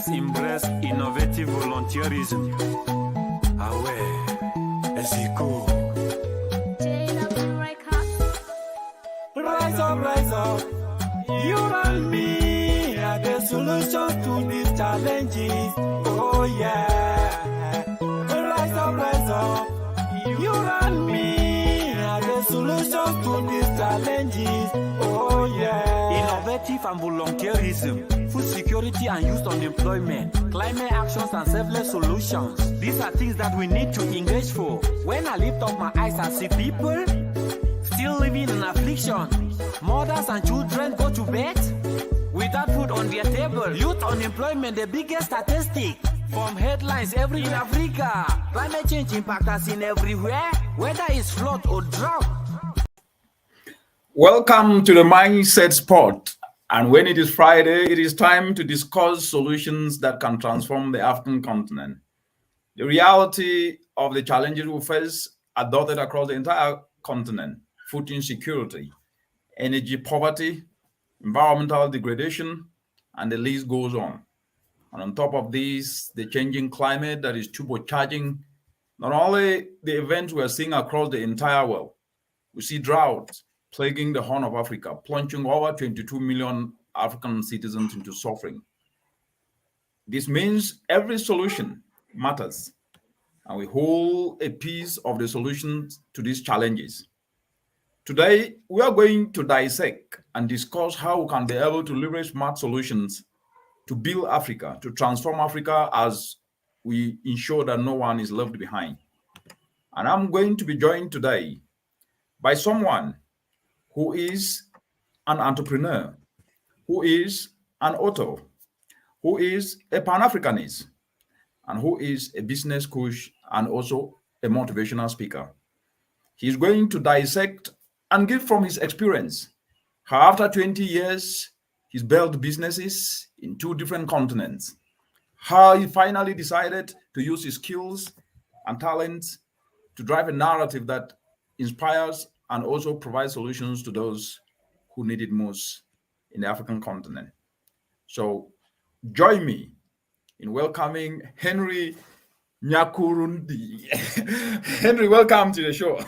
Let's embrace innovative volunteerism. Away, Eziko. Rise up, you and me are the solution to these challenges. Oh yeah, rise up, you and me are the solution to these challenges. Oh yeah, innovative and volunteerism, food security and youth unemployment, climate actions and selfless solutions. These are things that we need to engage for. When I lift up my eyes and see people still living in affliction, mothers and children go to bed without food on their table, youth unemployment the biggest statistic from headlines every in Africa, climate change impact us in everywhere, whether it's flood or drought. Welcome to the Mindset Spot. And when it is Friday, it is time to discuss solutions that can transform the African continent. The reality of the challenges we face are dotted across the entire continent: food insecurity, energy poverty, environmental degradation, and the list goes on. And on top of this, the changing climate that is turbocharging not only the events we're seeing across the entire world. We see drought plaguing the Horn of Africa, plunging over 22 million African citizens into suffering. This means every solution matters, and we hold a piece of the solution to these challenges. Today, we are going to dissect and discuss how we can be able to leverage smart solutions to build Africa, to transform Africa as we ensure that no one is left behind. And I'm going to be joined today by someone who is an entrepreneur, who is an author, who is a Pan-Africanist, and who is a business coach and also a motivational speaker. He's going to dissect and give from his experience how after 20 years, he's built businesses in 2 different continents, how he finally decided to use his skills and talents to drive a narrative that inspires and also provides solutions to those who need it most in the African continent. So join me in welcoming Henry Nyakurundi. Henry, welcome to the show.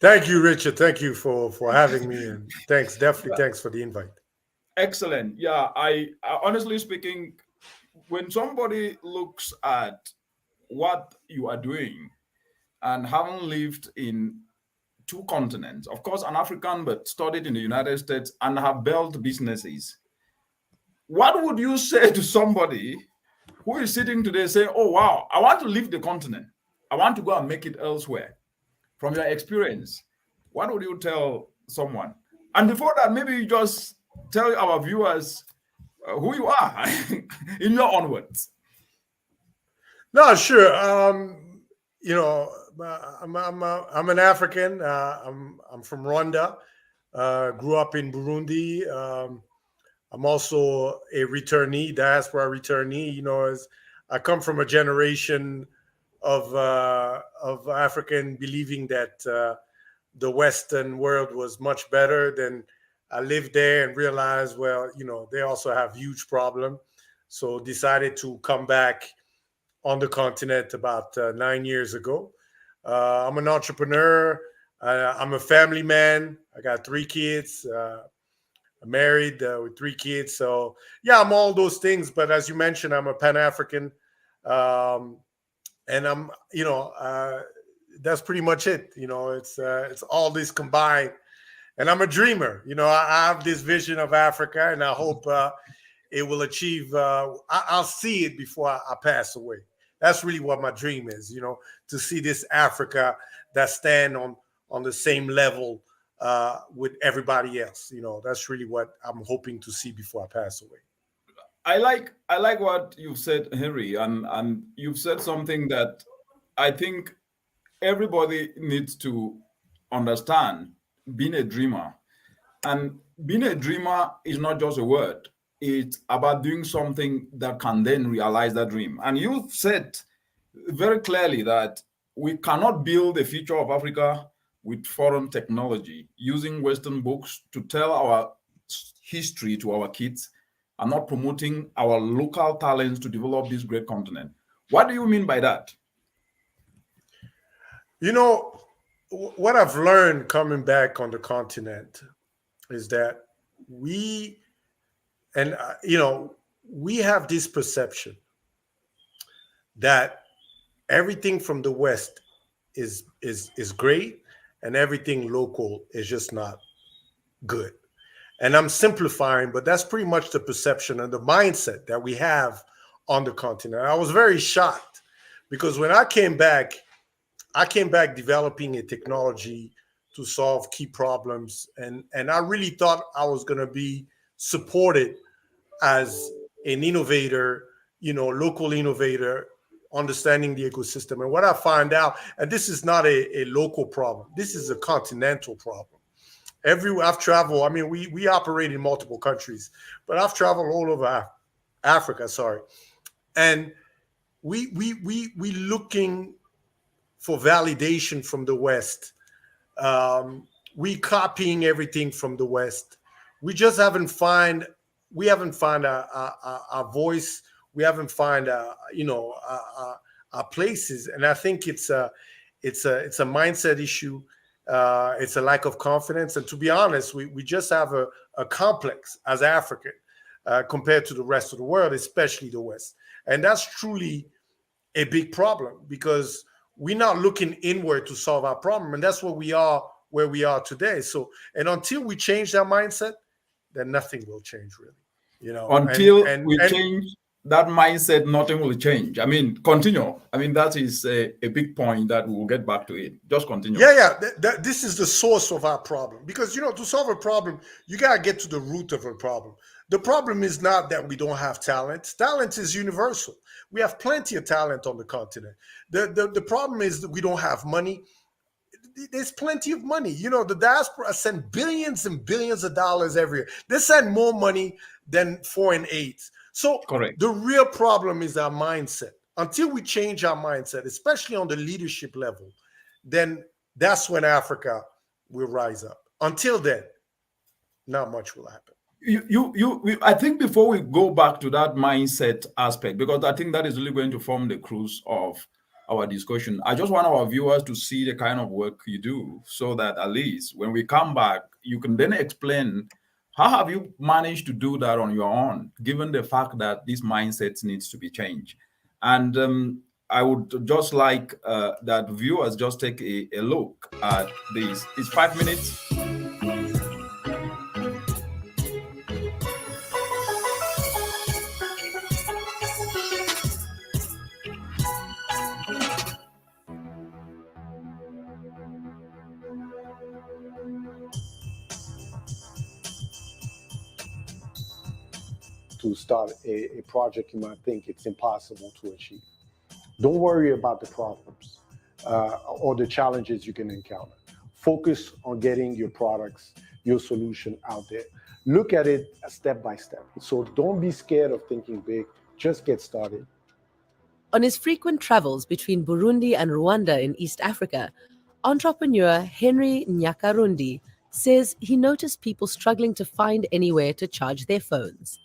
Thank you, Richard. Thank you for having me, and thanks for the invite. Excellent. Yeah, I honestly speaking, when somebody looks at what you are doing and having lived in 2 continents, of course, an African, but studied in the United States and have built businesses, what would you say to somebody who is sitting today saying, oh, wow, I want to leave the continent. I want to go and make it elsewhere? From your experience, what would you tell someone? And before that, maybe you just tell our viewers who you are in your own words. No, sure. I'm an African. I'm from Rwanda. Grew up in Burundi. I'm also a returnee, diaspora returnee. As I come from a generation of African believing that the Western world was much better. Then I lived there and realized, well, they also have huge problem. So decided to come back on the continent about 9 years ago. I'm an entrepreneur. I'm a family man. I got 3 kids. I'm married with 3 kids. So yeah, I'm all those things. But as you mentioned, I'm a Pan-African. And I'm, that's pretty much it. It's all this combined. And I'm a dreamer. I have this vision of Africa, and I hope it will achieve. I'll see it before I pass away. That's really what my dream is. To see this Africa that stand on the same level with everybody else. That's really what I'm hoping to see before I pass away. I like what you've said, Henry, and you've said something that I think everybody needs to understand: being a dreamer. And being a dreamer is not just a word. It's about doing something that can then realize that dream. And you've said very clearly that we cannot build the future of Africa with foreign technology, using Western books to tell our history to our kids and not promoting our local talents to develop this great continent. What do you mean by that? You know, what I've learned coming back on the continent is that we, and we have this perception that everything from the West is great, and everything local is just not good. And I'm simplifying, but that's pretty much the perception and the mindset that we have on the continent. I was very shocked because when I came back developing a technology to solve key problems, and I really thought I was going to be supported as an innovator, local innovator, understanding the ecosystem. And what I find out, and this is not a local problem, this is a continental problem. Everywhere I've traveled, I mean, we operate in multiple countries, but I've traveled all over Africa, and we looking for validation from the West. We copying everything from the West. We just haven't find our voice. We haven't find our places, and I think it's a mindset issue. It's a lack of confidence, and to be honest, we just have a complex as African compared to the rest of the world, especially the West, and that's truly a big problem because we're not looking inward to solve our problem, and that's what we are where we are today. So, and until we change that mindset, then nothing will change, really. Until we change that mindset, nothing will change. I mean, continue. I mean, that is a big point that we will get back to it. Just continue. Yeah. This is the source of our problem. Because, to solve a problem, you got to get to the root of a problem. The problem is not that we don't have talent. Talent is universal. We have plenty of talent on the continent. The problem is that we don't have money. There's plenty of money. The diaspora send billions and billions of dollars every year. They send more money than foreign aids. So correct. The real problem is our mindset. Until we change our mindset, especially on the leadership level, then that's when Africa will rise up. Until then, not much will happen. I think before we go back to that mindset aspect, because I think that is really going to form the cruise of our discussion, I just want our viewers to see the kind of work you do so that at least when we come back, you can then explain how have you managed to do that on your own, given the fact that this mindset needs to be changed. And I would just like that viewers just take a look at this. It's 5 minutes. To start a project you might think it's impossible to achieve. Don't worry about the problems or the challenges you can encounter. Focus on getting your products, your solution out there. Look at it step by step. So don't be scared of thinking big. Just get started. On his frequent travels between Burundi and Rwanda in East Africa, entrepreneur Henry Nyakarundi says he noticed people struggling to find anywhere to charge their phones.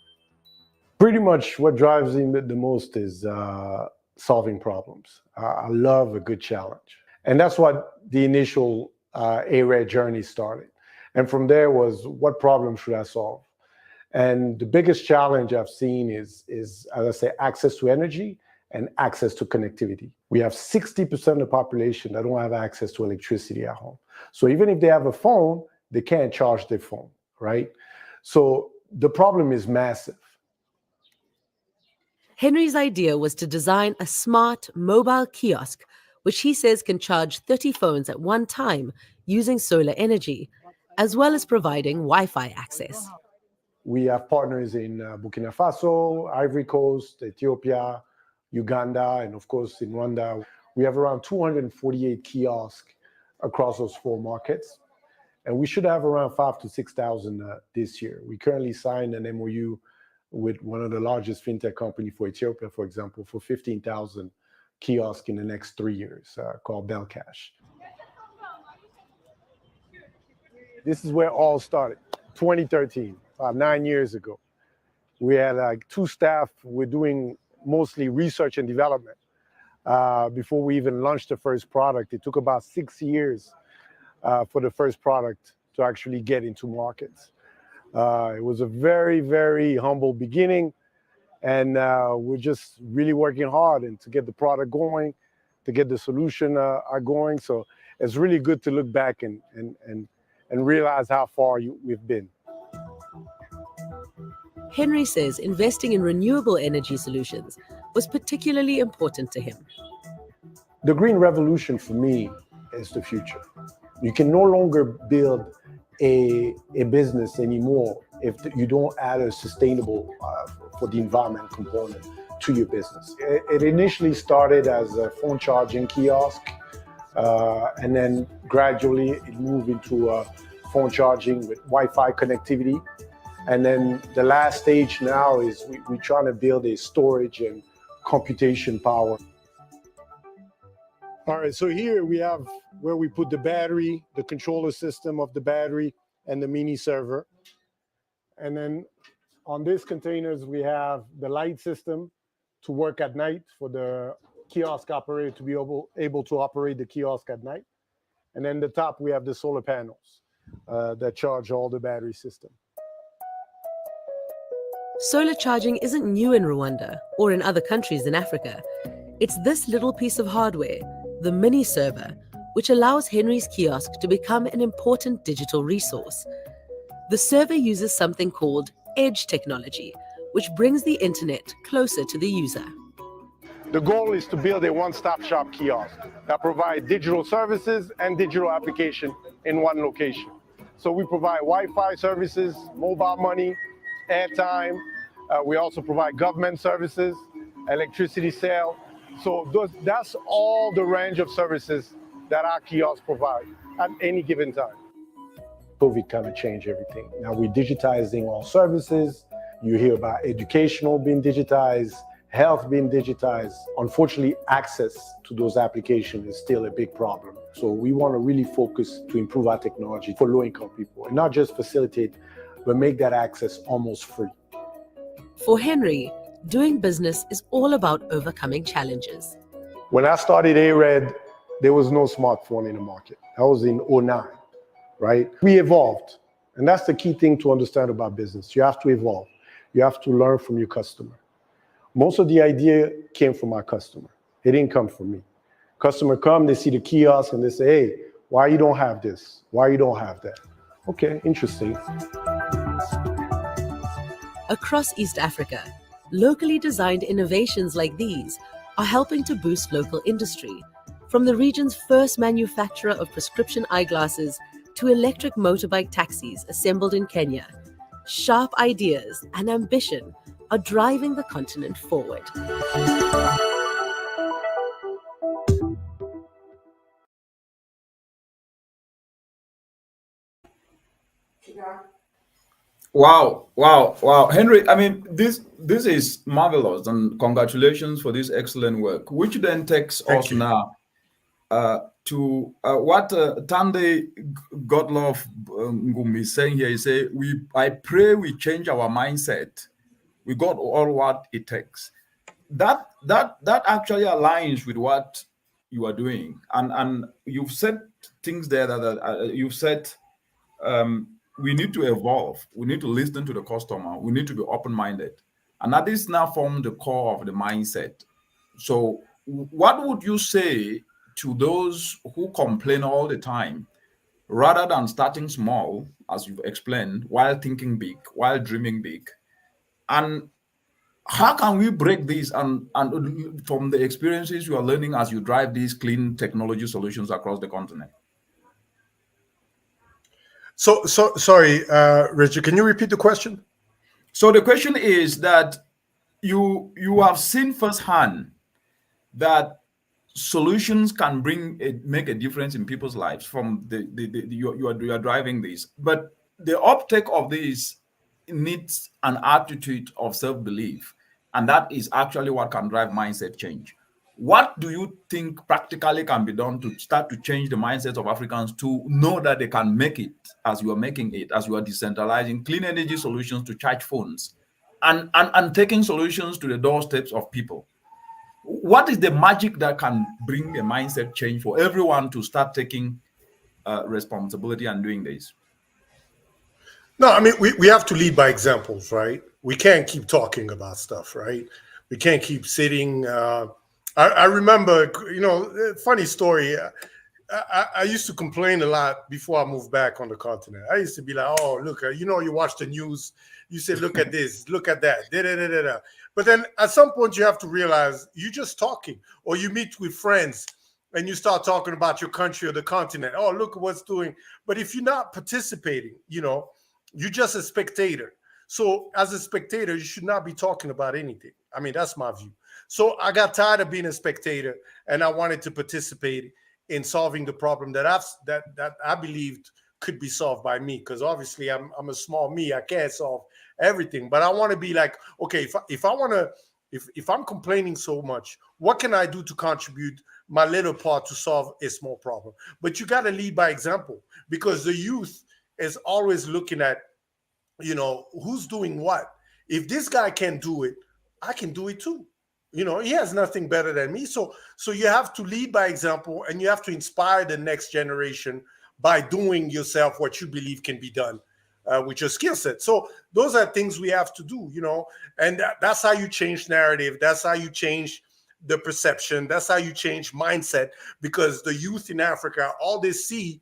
Pretty much what drives him the most is solving problems. I love a good challenge. And that's what the initial ARED journey started. And from there was, what problem should I solve? And the biggest challenge I've seen is, as I say, access to energy and access to connectivity. We have 60% of the population that don't have access to electricity at home. So even if they have a phone, they can't charge their phone, right? So the problem is massive. Henry's idea was to design a smart mobile kiosk, which he says can charge 30 phones at one time using solar energy, as well as providing Wi-Fi access. We have partners in Burkina Faso, Ivory Coast, Ethiopia, Uganda, and of course in Rwanda. We have around 248 kiosks across those 4 markets. And we should have around 5,000 to 6,000 this year. We currently signed an MOU with one of the largest fintech company for Ethiopia, for example, for 15,000 kiosks in the next 3 years, called Belcash. This is where it all started, 2013, about 9 years ago. We had like 2 staff. We're doing mostly research and development. Before we even launched the first product, it took about 6 years for the first product to actually get into markets. It was a very, very humble beginning, and we're just really working hard and to get the product going, to get the solution going. So it's really good to look back and realize how far we've been. Henry says investing in renewable energy solutions was particularly important to him. The green revolution for me is the future. You can no longer build a business anymore if you don't add a sustainable for the environment component to your business. It initially started as a phone charging kiosk, and then gradually it moved into phone charging with Wi-Fi connectivity. And then the last stage now is we're trying to build a storage and computation power. All right, so here we have where we put the battery, the controller system of the battery, and the mini server. And then on these containers, we have the light system to work at night for the kiosk operator to be able to operate the kiosk at night. And then the top, we have the solar panels that charge all the battery system. Solar charging isn't new in Rwanda or in other countries in Africa. It's this little piece of hardware, the mini server, which allows Henry's kiosk to become an important digital resource. The server uses something called edge technology, which brings the internet closer to the user. The goal is to build a one-stop shop kiosk that provides digital services and digital application in one location. So we provide Wi-Fi services, mobile money, airtime. We also provide government services, electricity sale. So that's all the range of services that our kiosks provide at any given time. COVID kind of changed everything. Now we're digitizing all services. You hear about educational being digitized, health being digitized. Unfortunately, access to those applications is still a big problem. So we want to really focus to improve our technology for low-income people and not just facilitate, but make that access almost free. For Henry, doing business is all about overcoming challenges. When I started ARED, there was no smartphone in the market. That was in 2009, right? We evolved. And that's the key thing to understand about business. You have to evolve. You have to learn from your customer. Most of the idea came from our customer. It didn't come from me. Customer come, they see the kiosk and they say, hey, why you don't have this? Why you don't have that? Okay, interesting. Across East Africa, locally designed innovations like these are helping to boost local industry. From the region's first manufacturer of prescription eyeglasses to electric motorbike taxis assembled in Kenya, sharp ideas and ambition are driving the continent forward. Wow. Henry, I mean, this is marvelous, and congratulations for this excellent work, which then takes us now to what Tande Godlove Ngumi is saying here. He say, I pray we change our mindset. We got all what it takes. That actually aligns with what you are doing, and you've said things there that you've said. We need to evolve. We need to listen to the customer. We need to be open-minded, and that is now formed the core of the mindset. So, what would you say to those who complain all the time, rather than starting small, as you've explained, while thinking big, while dreaming big? And how can we break this and from the experiences you are learning as you drive these clean technology solutions across the continent? So sorry, Richard, can you repeat the question? So the question is that you have seen firsthand that solutions can make a difference in people's lives from you are driving this, but the uptake of this needs an attitude of self-belief, and that is actually what can drive mindset change. What do you think practically can be done to start to change the mindset of Africans to know that they can make it as you are making it, as you are decentralizing clean energy solutions to charge phones? and taking solutions to the doorsteps of people. What is the magic that can bring a mindset change for everyone to start taking responsibility and doing this? No, I mean, we have to lead by examples, right? We can't keep talking about stuff, right? We can't keep sitting. I remember, funny story. I used to complain a lot before I moved back on the continent. I used to be like, oh, look, you watch the news. You say, look at this, look at that. Da, da, da, da, da. But then at some point you have to realize you're just talking, or you meet with friends and you start talking about your country or the continent. Oh, look at what's doing. But if you're not participating, you're just a spectator. So as a spectator, you should not be talking about anything. I mean, that's my view. So I got tired of being a spectator, and I wanted to participate in solving the problem that I believed could be solved by me. Because obviously I'm a small me. I can't solve everything. But I want to be like, okay, if I'm complaining so much, what can I do to contribute my little part to solve a small problem? But you got to lead by example, because the youth is always looking at, who's doing what. If this guy can do it, I can do it too. He has nothing better than me. So you have to lead by example, and you have to inspire the next generation by doing yourself what you believe can be done with your skill set. So those are things we have to do, and that's how you change narrative. That's how you change the perception. That's how you change mindset, because the youth in Africa, all they see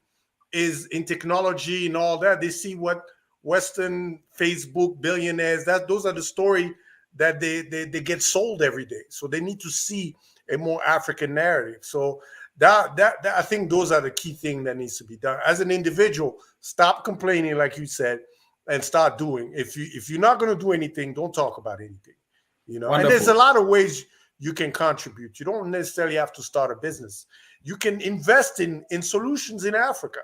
is in technology and all that. They see what Western Facebook billionaires, those are the story that they get sold every day. So they need to see a more African narrative. So that I think those are the key thing that needs to be done. As an individual, stop complaining, like you said, and start doing. If you're not going to do anything, don't talk about anything. Wonderful. And there's a lot of ways you can contribute. You don't necessarily have to start a business. You can invest in solutions in Africa.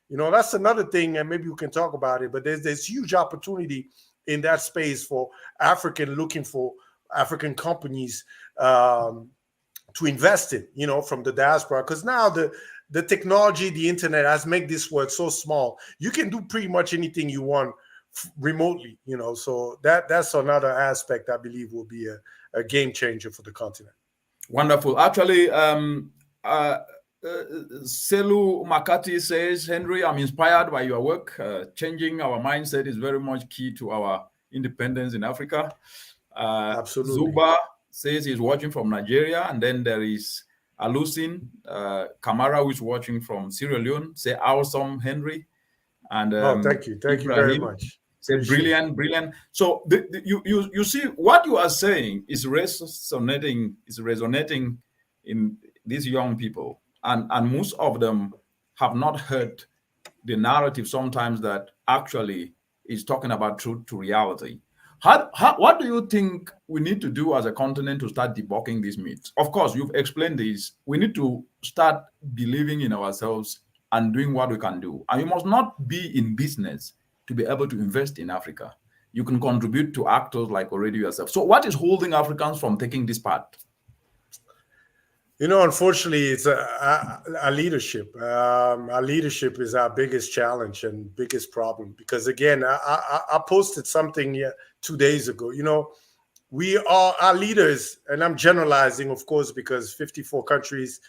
That's another thing, and maybe we can talk about it, but there's huge opportunity in that space for looking for African companies to invest in, from the diaspora. Because now the technology, the internet has made this world so small. You can do pretty much anything you want remotely, so that's another aspect I believe will be a game changer for the continent. Wonderful. Actually, Selu Makati says, Henry, I'm inspired by your work. Changing our mindset is very much key to our independence in Africa. Absolutely. Zuba says he's watching from Nigeria. And then there is Alusin Kamara, who's watching from Sierra Leone. Say, awesome, Henry. And thank you. Thank you very much. Say, brilliant. So you see, what you are saying is resonating in these young people. And most of them have not heard the narrative sometimes that actually is talking about truth to reality. What do you think we need to do as a continent to start debunking these myths? Of course, you've explained this. We need to start believing in ourselves and doing what we can do. And you must not be in business to be able to invest in Africa. You can contribute to actors like already yourself. So what is holding Africans from taking this part? Unfortunately, it's our leadership. Our leadership is our biggest challenge and biggest problem. Because again, I posted something 2 days ago. We are our leaders, and I'm generalizing, of course, because 54 countries,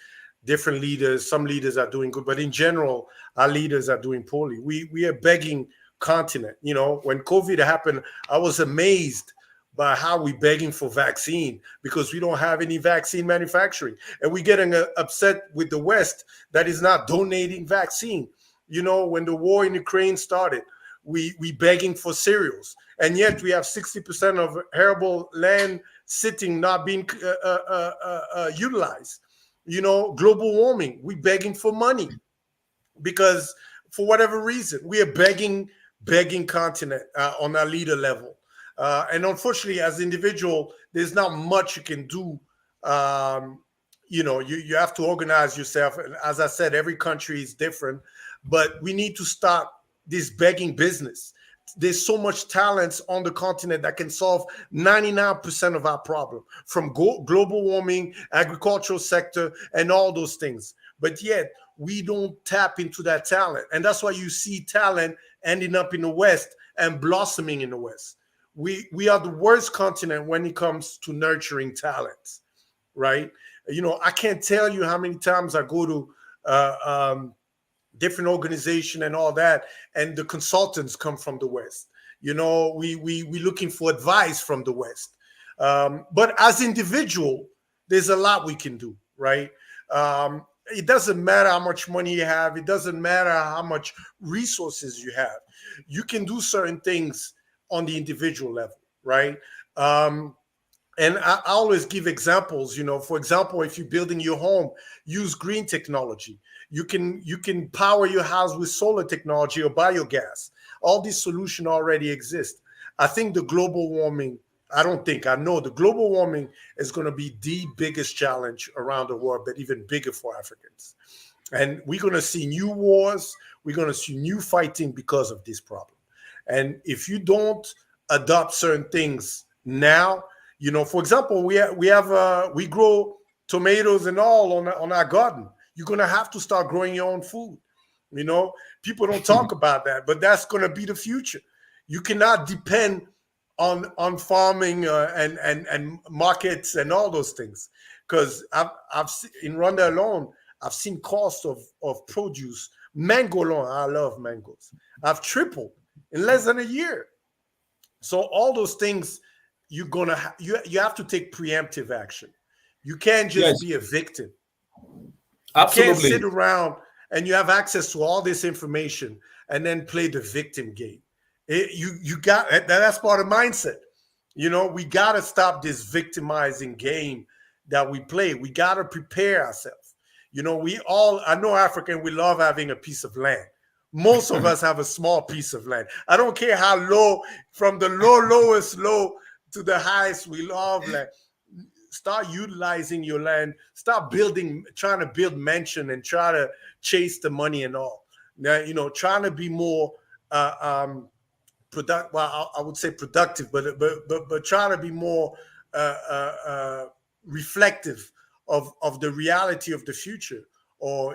different leaders. Some leaders are doing good, but in general, our leaders are doing poorly. We are begging continent. When COVID happened, I was amazed by how we begging for vaccine, because we don't have any vaccine manufacturing, and we're getting upset with the West that is not donating vaccine. When the war in Ukraine started, we begging for cereals, and yet we have 60% of arable land sitting not being utilized. Global warming, we begging for money, because for whatever reason we are begging continent on our leader level. And unfortunately, as an individual, there's not much you can do. You have to organize yourself. And as I said, every country is different, but we need to start this begging business. There's so much talent on the continent that can solve 99% of our problem, from global warming, agricultural sector, and all those things. But yet we don't tap into that talent. And that's why you see talent ending up in the West and blossoming in the West. we are the worst continent when it comes to nurturing talents, right? I can't tell you how many times I go to different organization and all that, and the consultants come from the West. We looking for advice from the West. But as individual, there's a lot we can do, right? It doesn't matter how much money you have. It doesn't matter how much resources you have. You can do certain things on the individual level, right? And I always give examples. For example, if you're building your home, use green technology. You can power your house with solar technology or biogas. All these solutions already exist. I think the global warming, I know the global warming is going to be the biggest challenge around the world, but even bigger for Africans. And we're going to see new wars. We're going to see new fighting because of this problem. And if you don't adopt certain things now, for example, we grow tomatoes and all on our garden. You're going to have to start growing your own food. People don't talk about that, but that's going to be the future. You cannot depend on farming and markets and all those things, because I've in Rwanda alone, I've seen cost of produce. Mango alone, I love mangoes, I've tripled in less than a year. So all those things, you have to take preemptive action. You can't just be a victim. Absolutely. You can't sit around and you have access to all this information and then play the victim game. That's part of mindset. We got to stop this victimizing game that we play. We got to prepare ourselves. I know African, we love having a piece of land. Most of us have a small piece of land. I don't care how low, from the lowest low to the highest, we love land. Start utilizing your land. Start trying to build mansion and try to chase the money and all. Now, trying to be more productive. Well, I would say productive, but trying to be more reflective of the reality of the future. Or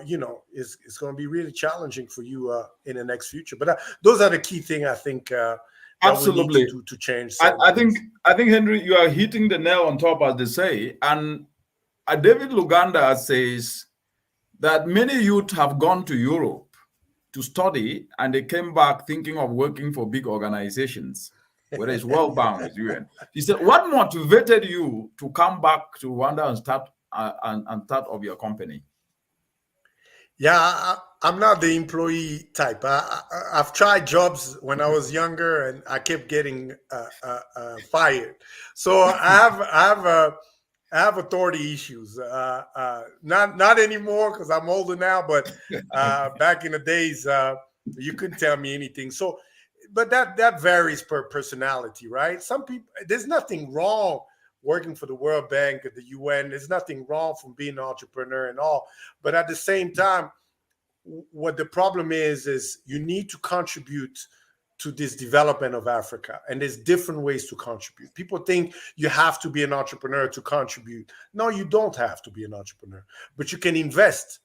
it's going to be really challenging for you in the next future. But those are the key things I think. Absolutely. We need to do to change. I think Henry, you are hitting the nail on top, as they say. And David Luganda says that many youth have gone to Europe to study, and they came back thinking of working for big organizations, whether it's World Bank or UN. He said, "What motivated you to come back to Rwanda and start up your company?" Yeah, I'm not the employee type. I've tried jobs when I was younger, and I kept getting fired. So I have authority issues. Not anymore, because I'm older now. But back in the days, you couldn't tell me anything. So, but that varies per personality, right? Some people, there's nothing wrong working for the World Bank or the UN. There's nothing wrong from being an entrepreneur and all. But at the same time, what the problem is you need to contribute to this development of Africa. And there's different ways to contribute. People think you have to be an entrepreneur to contribute. No, you don't have to be an entrepreneur, but you can invest,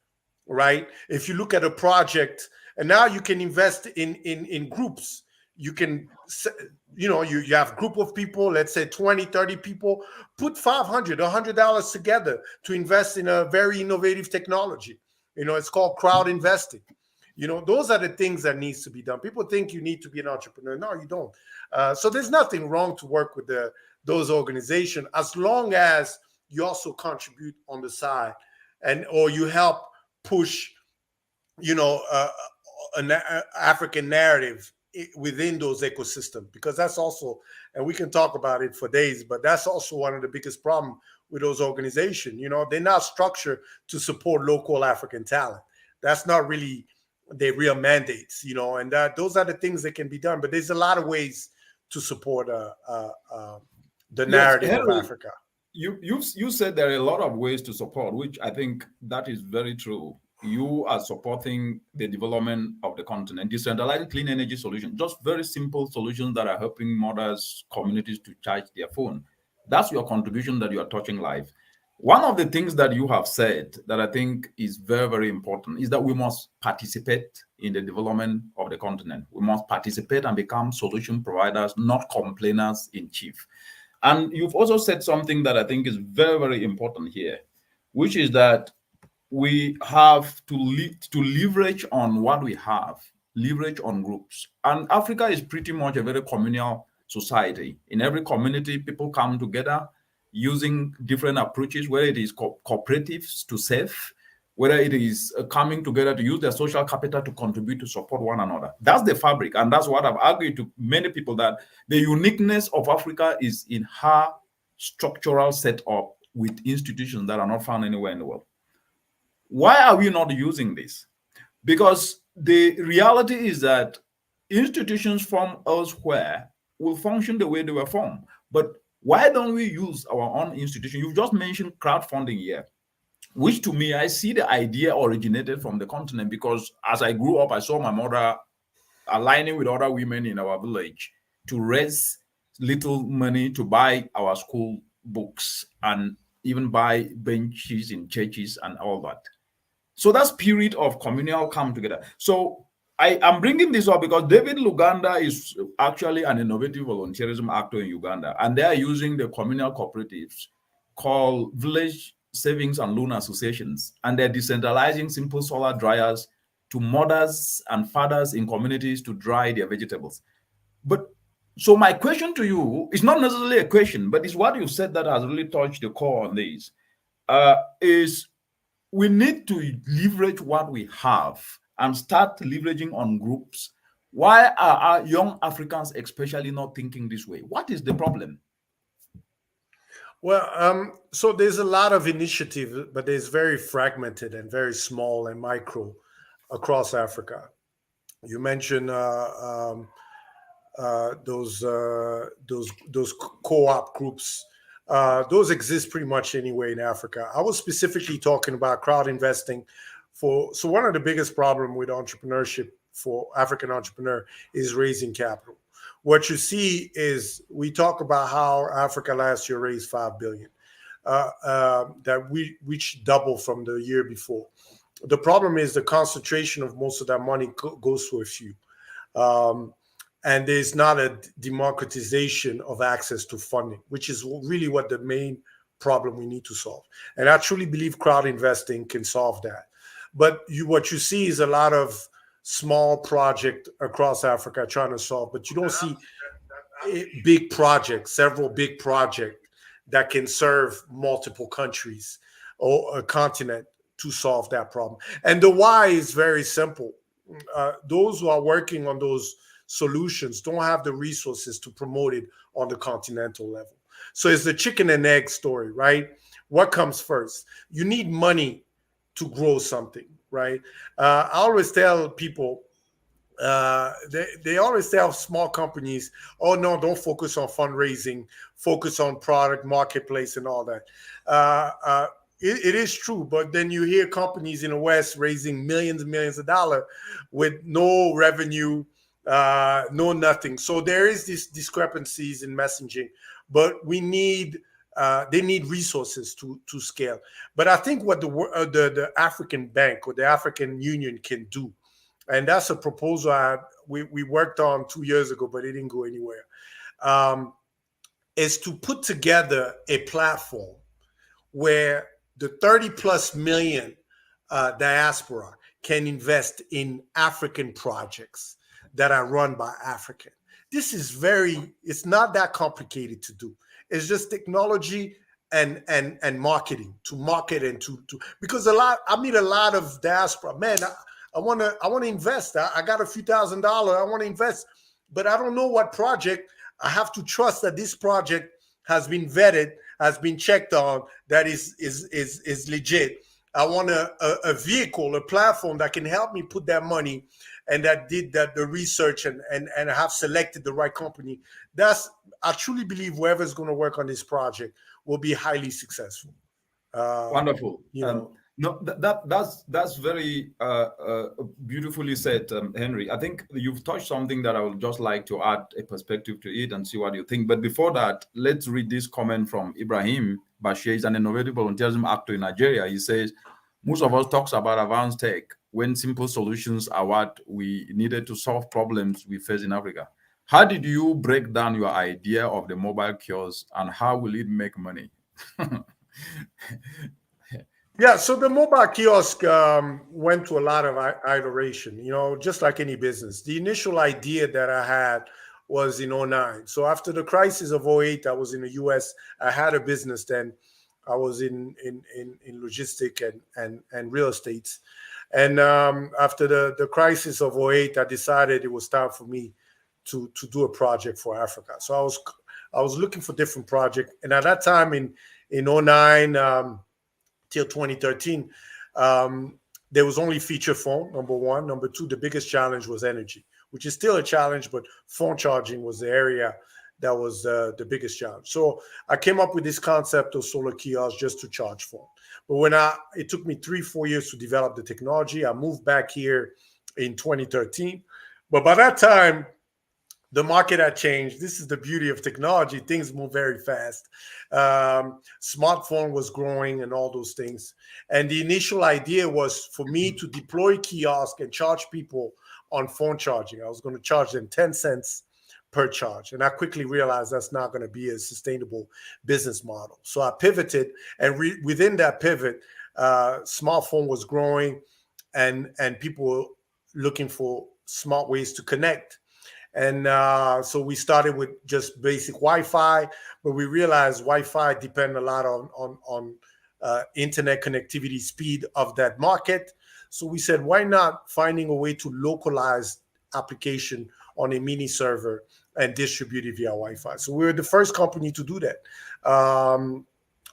right? If you look at a project, and now you can invest in groups. You can, you have a group of people, let's say 20, 30 people, put $500, $100 together to invest in a very innovative technology. It's called crowd investing. Those are the things that needs to be done. People think you need to be an entrepreneur. No, you don't. So there's nothing wrong to work with those organizations, as long as you also contribute on the side, or you help push, an African narrative within those ecosystems, because that's also, and we can talk about it for days, but that's also one of the biggest problems with those organizations. They're not structured to support local African talent. That's not really their real mandates, and those are the things that can be done. But there's a lot of ways to support the narrative Henry, of Africa. You said there are a lot of ways to support, which I think that is very true. You are supporting the development of the continent, decentralized clean energy solutions, just very simple solutions that are helping mothers, communities to charge their phone. That's your contribution that you are touching life. One of the things that you have said that I think is very, very important is that we must participate in the development of the continent. We must participate and become solution providers, not complainers in chief. And you've also said something that I think is very, very important here, which is that we have to leverage on what we have, leverage on groups. And Africa is pretty much a very communal society. In every community, people come together using different approaches, whether it is cooperatives to save, whether it is coming together to use their social capital to contribute to support one another. That's the fabric. And that's what I've argued to many people, that the uniqueness of Africa is in her structural setup with institutions that are not found anywhere in the world. Why are we not using this? Because the reality is that institutions from elsewhere will function the way they were formed. But why don't we use our own institution? You've just mentioned crowdfunding here, which to me, I see the idea originated from the continent, because as I grew up, I saw my mother aligning with other women in our village to raise little money to buy our school books and even buy benches in churches and all that. So that spirit of communal come together. So I am bringing this up because David Luganda is actually an innovative volunteerism actor in Uganda, and they are using the communal cooperatives called Village Savings and Loan Associations, and they're decentralizing simple solar dryers to mothers and fathers in communities to dry their vegetables. But so my question to you is not necessarily a question, but it's what you said that has really touched the core on this, is we need to leverage what we have and start leveraging on groups. Why are our young Africans especially not thinking this way? What is the problem? Well, so there's a lot of initiative, but it's very fragmented and very small and micro across Africa. You mentioned those co-op groups. Those exist pretty much anywhere in Africa. I was specifically talking about crowd investing. So one of the biggest problem with entrepreneurship for African entrepreneur is raising capital. What you see is we talk about how Africa last year raised $5 billion, that which doubled from the year before. The problem is the concentration of most of that money goes to a few. And there's not a democratization of access to funding, which is really what the main problem we need to solve. And I truly believe crowd investing can solve that. But what you see is a lot of small project across Africa trying to solve, but you don't see big projects, several big projects that can serve multiple countries or a continent to solve that problem. And the why is very simple. Those who are working on those solutions don't have the resources to promote it on the continental level. So it's the chicken and egg story, right? What comes first? You need money to grow something, right? I always tell people, they always tell small companies, oh no, don't focus on fundraising, focus on product, marketplace, and all that. It is true, but then you hear companies in the West raising millions and millions of dollars with no revenue, no nothing. So there is these discrepancies in messaging, but we need they need resources to scale. But I think what the African Bank or the African Union can do, and that's a proposal we worked on 2 years ago, but it didn't go anywhere, is to put together a platform where the 30 plus million diaspora can invest in African projects that are run by African. This is it's not that complicated to do. It's just technology and marketing, to market and to because I meet a lot of diaspora. Man, I wanna invest. I got a few $1,000s. I want to invest, but I don't know what project. I have to trust that this project has been vetted, has been checked on, that is legit. I want a vehicle, a platform that can help me put that money and that did the research and have selected the right company. I truly believe whoever's going to work on this project will be highly successful. Wonderful. No, that's very beautifully said, Henry. I think you've touched something that I would just like to add a perspective to it and see what you think. But before that, let's read this comment from Ibrahim Bashir. He's an innovative volunteerism actor in Nigeria. He says, most of us talks about advanced tech when simple solutions are what we needed to solve problems we face in Africa. How did you break down your idea of the mobile kiosk and how will it make money? Yeah, so the mobile kiosk went to a lot of iteration, just like any business. The initial idea that I had was in '09. So after the crisis of '08, I was in the US. I had a business then. I was in logistic and real estate. And after the crisis of '08, I decided it was time for me to do a project for Africa. So I was looking for different projects. And at that time in '09, till 2013, there was only feature phone, number one. Number two, the biggest challenge was energy, which is still a challenge, but phone charging was the area that was the biggest challenge. So I came up with this concept of solar kiosks just to charge phone. But it took me 3-4 years to develop the technology. I moved back here in 2013. But by that time, the market had changed. This is the beauty of technology. Things move very fast. Smartphone was growing and all those things. And the initial idea was for me to deploy kiosk and charge people on phone charging. I was going to charge them 10 cents per charge. And I quickly realized that's not going to be a sustainable business model. So I pivoted, and within that pivot, smartphone was growing and people were looking for smart ways to connect. And so we started with just basic Wi-Fi, but we realized Wi-Fi depend a lot on internet connectivity speed of that market. So we said, why not finding a way to localize application on a mini server and distribute it via Wi-Fi? So we were the first company to do that.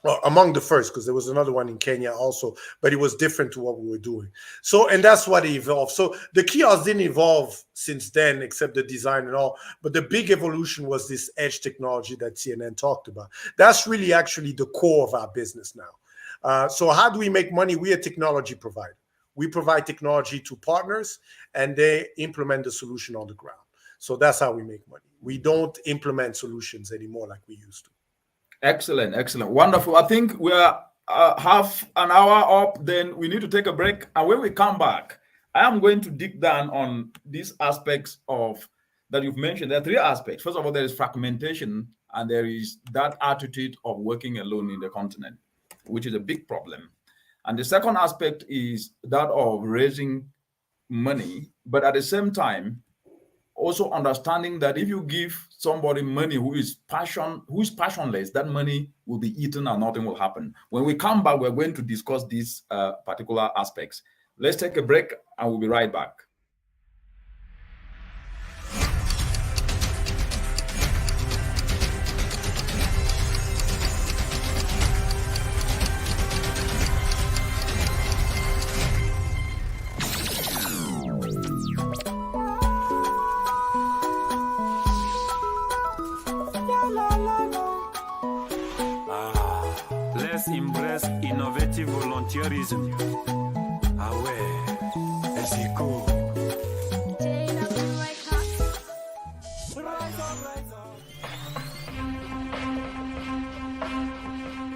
Well, among the first, because there was another one in Kenya also, but it was different to what we were doing. So, and that's what it evolved. So the kiosk didn't evolve since then, except the design and all. But the big evolution was this edge technology that CNN talked about. That's really actually the core of our business now. So how do we make money? We're a technology provider. We provide technology to partners, and they implement the solution on the ground. So that's how we make money. We don't implement solutions anymore like we used to. Excellent, excellent, wonderful. I think we're half an hour up, then we need to take a break. And when we come back, I am going to dig down on these aspects of that you've mentioned. There are three aspects. First of all, there is fragmentation, and there is that attitude of working alone in the continent, which is a big problem. And the second aspect is that of raising money, but at the same time, also understanding that if you give somebody money who is passionless, that money will be eaten and nothing will happen. When we come back, we're going to discuss these particular aspects. Let's take a break and we'll be right back. Let's embrace innovative volunteerism. C'est cool.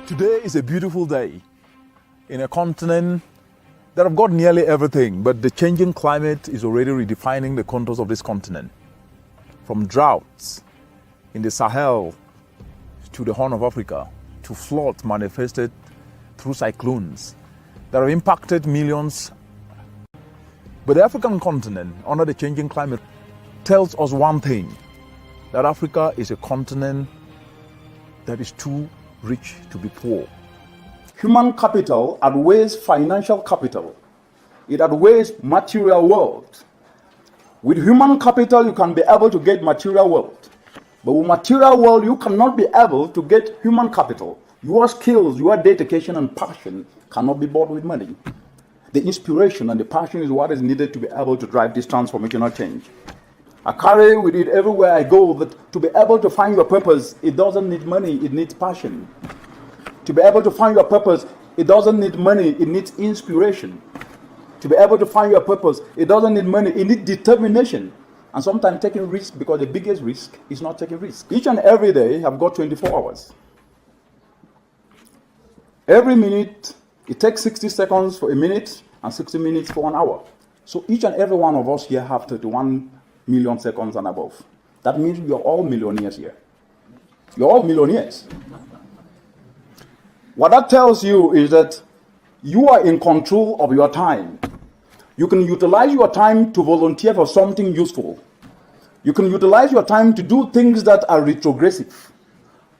Today is a beautiful day in a continent that have got nearly everything, but the changing climate is already redefining the contours of this continent. From droughts in the Sahel to the Horn of Africa, to floods manifested through cyclones that have impacted millions. But the African continent, under the changing climate, tells us one thing, that Africa is a continent that is too rich to be poor. Human capital outweighs financial capital. It outweighs material wealth. With human capital, you can be able to get material wealth. But with material wealth, you cannot be able to get human capital. Your skills, your dedication and passion cannot be bought with money. The inspiration and the passion is what is needed to be able to drive this transformational change. I carry with it everywhere I go that to be able to find your purpose, it doesn't need money, it needs passion. To be able to find your purpose, It doesn't need money, it needs inspiration. To be able to find your purpose, it doesn't need money, it needs determination. And sometimes taking risk, because the biggest risk is not taking risk. Each and every day, I've got 24 hours. Every minute, it takes 60 seconds for a minute and 60 minutes for an hour. So each and every one of us here have 31 million seconds and above. That means we are all millionaires here. You're all millionaires. What that tells you is that you are in control of your time. You can utilize your time to volunteer for something useful. You can utilize your time to do things that are retrogressive.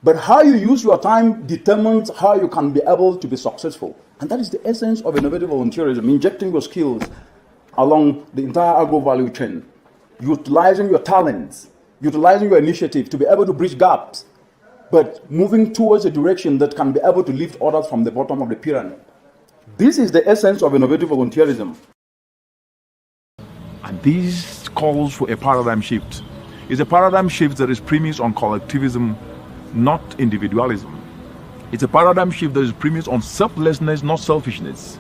But how you use your time determines how you can be able to be successful. And that is the essence of innovative volunteerism, injecting your skills along the entire agro value chain, utilizing your talents, utilizing your initiative to be able to bridge gaps, but moving towards a direction that can be able to lift others from the bottom of the pyramid. This is the essence of innovative volunteerism. And this calls for a paradigm shift. It's a paradigm shift that is premised on collectivism, not individualism. It's a paradigm shift that is premised on selflessness, not selfishness.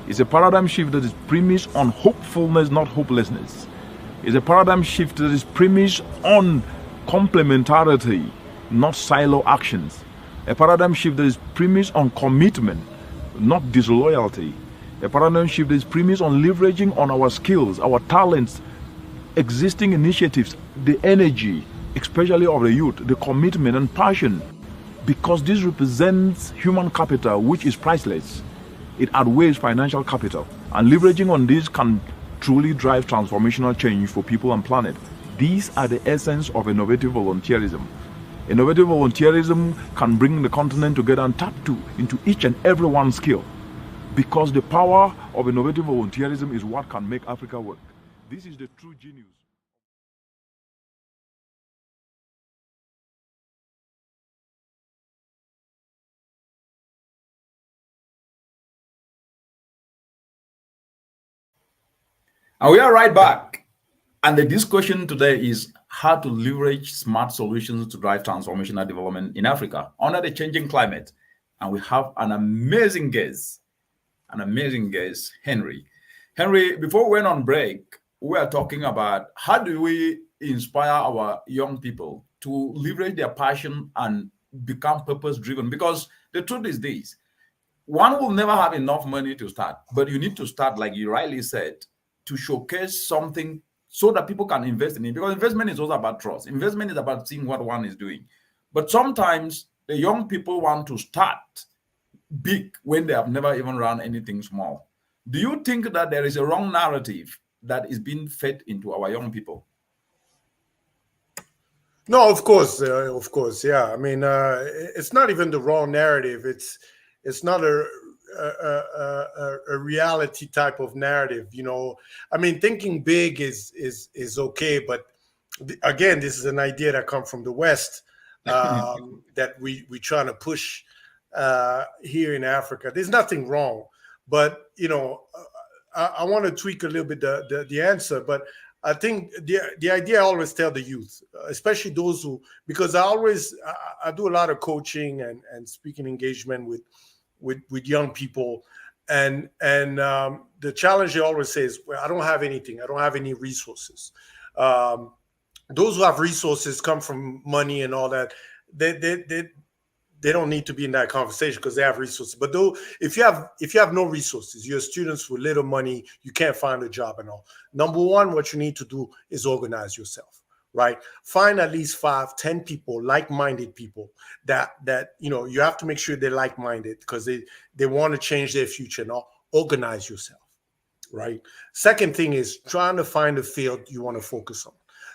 It's a paradigm shift that is premised on hopefulness, not hopelessness. It's a paradigm shift that is premised on complementarity, not silo actions. A paradigm shift that is premised on commitment, not disloyalty. A paradigm shift that is premised on leveraging on our skills, our talents, existing initiatives, the energy, especially of the youth, the commitment and passion, because this represents human capital, which is priceless. It outweighs financial capital, and leveraging on this can truly drive transformational change for people and planet. These are the essence of innovative volunteerism. Innovative volunteerism can bring the continent together and tap into each and every one's skill, because the power of innovative volunteerism is what can make Africa work. This is the true genius. And we are right back. And the discussion today is how to leverage smart solutions to drive transformational development in Africa under the changing climate. And we have an amazing guest, Henry. Henry, before we went on break, we were talking about how do we inspire our young people to leverage their passion and become purpose-driven? Because the truth is this: one will never have enough money to start, but you need to start, like you rightly said, to showcase something so that people can invest in it. Because investment is also about trust. Investment is about seeing what one is doing. But sometimes the young people want to start big when they have never even run anything small. Do you think that there is a wrong narrative that is being fed into our young people? No, of course, yeah. I mean, it's not even the wrong narrative. It's not a reality type of narrative, you know. I mean, thinking big is okay, but again, this is an idea that comes from the West that we trying to push here in Africa. There's nothing wrong, but you know, I want to tweak a little bit the answer, but I think the idea I always tell the youth, especially those who, because I do a lot of coaching and speaking engagement with young people, and the challenge they always say is, well, I don't have anything, I don't have any resources. Those who have resources come from money and all that. They don't need to be in that conversation because they have resources. But though, if you have no resources, you're students with little money, you can't find a job and all. Number one, what you need to do is organize yourself, right? Find at least 5, 10 people, like-minded people that you know, you have to make sure they're like-minded because they want to change their future and all. Organize yourself, right? Second thing is trying to find a field you want to focus on.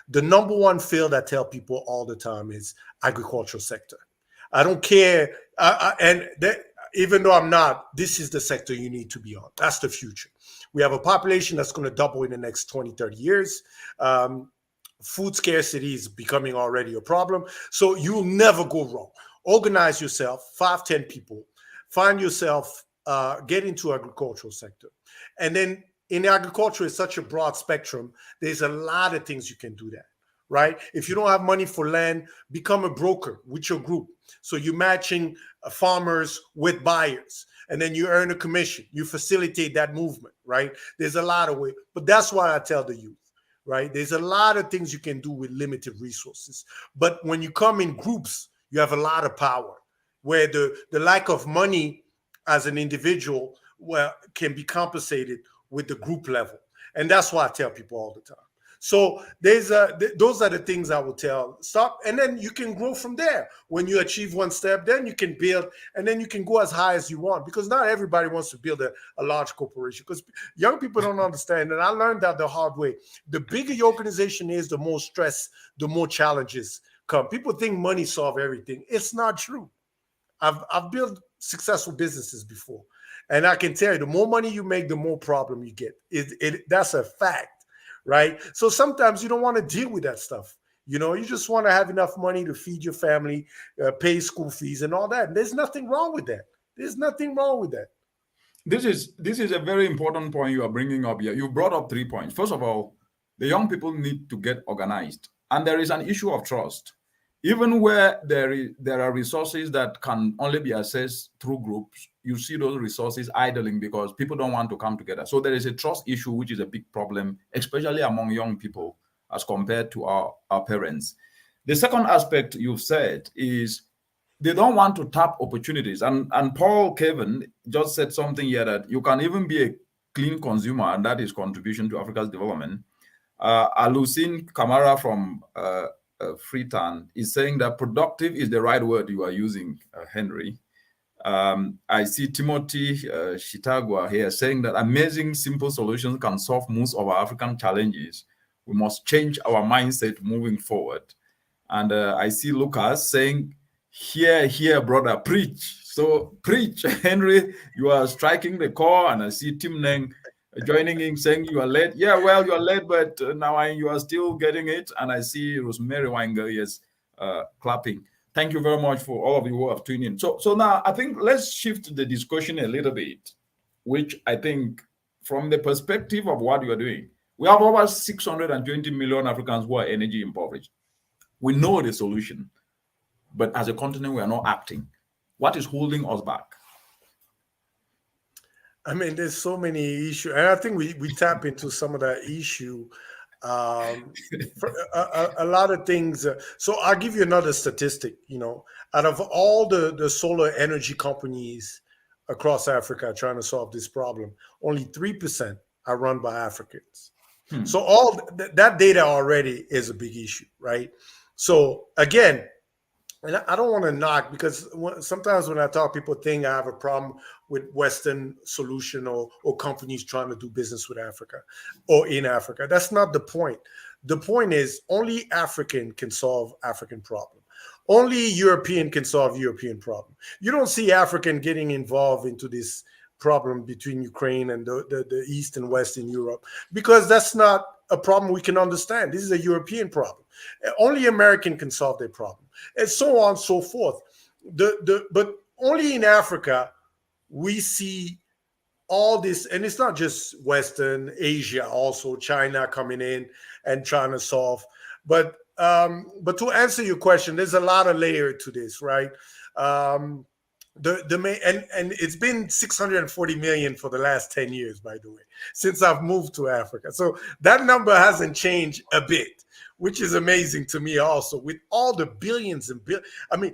The number one field I tell people all the time is agricultural sector. I don't care. Even though I'm not, this is the sector you need to be on. That's the future. We have a population that's going to double in the next 20, 30 years. Food scarcity is becoming already a problem. So you'll never go wrong. Organize yourself, 5, 10 people. Find yourself, get into agricultural sector. And then in agriculture, it's such a broad spectrum. There's a lot of things you can do there. Right? If you don't have money for land, become a broker with your group. So you're matching farmers with buyers. and then you earn a commission. You facilitate that movement, right? There's a lot of ways, but that's why I tell the youth, right? There's a lot of things you can do with limited resources. But when you come in groups, you have a lot of power, where the lack of money as an individual can be compensated with the group level. And that's why I tell people all the time. So those are the things I will tell. Stop, and then you can grow from there. When you achieve one step, then you can build, and then you can go as high as you want, because not everybody wants to build a large corporation, because young people don't understand. And I learned that the hard way. The bigger your organization is, the more stress, the more challenges come. People think money solves everything. It's not true. I've built successful businesses before, and I can tell you, the more money you make, the more problem you get. That's a fact, right? So sometimes you don't want to deal with that stuff. You know, you just want to have enough money to feed your family, pay school fees, and all that. And there's nothing wrong with that. There's nothing wrong with that. This is a very important point you are bringing up here. You brought up 3 points. First of all, the young people need to get organized, and there is an issue of trust. Even where there are resources that can only be accessed through groups, you see those resources idling because people don't want to come together. So there is a trust issue, which is a big problem, especially among young people as compared to our parents. The second aspect you've said is they don't want to tap opportunities. And Paul Kevin just said something here, that you can even be a clean consumer, and that is contribution to Africa's development. Alucine Kamara from Freetown is saying that productive is the right word you are using, Henry. I see Timothy Shitagwa here saying that amazing simple solutions can solve most of our African challenges. We must change our mindset moving forward. And I see Lucas saying, here, brother, preach. So preach, Henry, you are striking the core. And I see Tim Neng joining in, saying you are late. Yeah, well, you are late, but now you are still getting it. And I see Rosemary Wanger, yes, clapping. Thank you very much for all of you who have tuned in. So now I think let's shift the discussion a little bit, which I think from the perspective of what you are doing, we have over 620 million Africans who are energy impoverished. We know the solution, but as a continent, we are not acting. What is holding us back? I mean, there's so many issues, and I think we tap into some of that issue. For a lot of things. So I'll give you another statistic. You know, out of all the solar energy companies across Africa trying to solve this problem, only 3% are run by Africans. So all that data already is a big issue, right? So again, and I don't want to knock, because sometimes when I talk, people think I have a problem with Western solution or companies trying to do business with Africa or in Africa. That's not the point. The point is only African can solve African problem. Only European can solve European problem. You don't see African getting involved into this problem between Ukraine and the East and West in Europe, because that's not a problem we can understand. This is a European problem. Only American can solve their problem, and so on and so forth. But only in Africa we see all this, and it's not just Western Asia, also China coming in and trying to solve. But to answer your question, there's a lot of layer to this, right? The main, and it's been 640 million for the last 10 years, by the way, since I've moved to Africa. So that number hasn't changed a bit, which is amazing to me also, with all the billions and billions. I mean,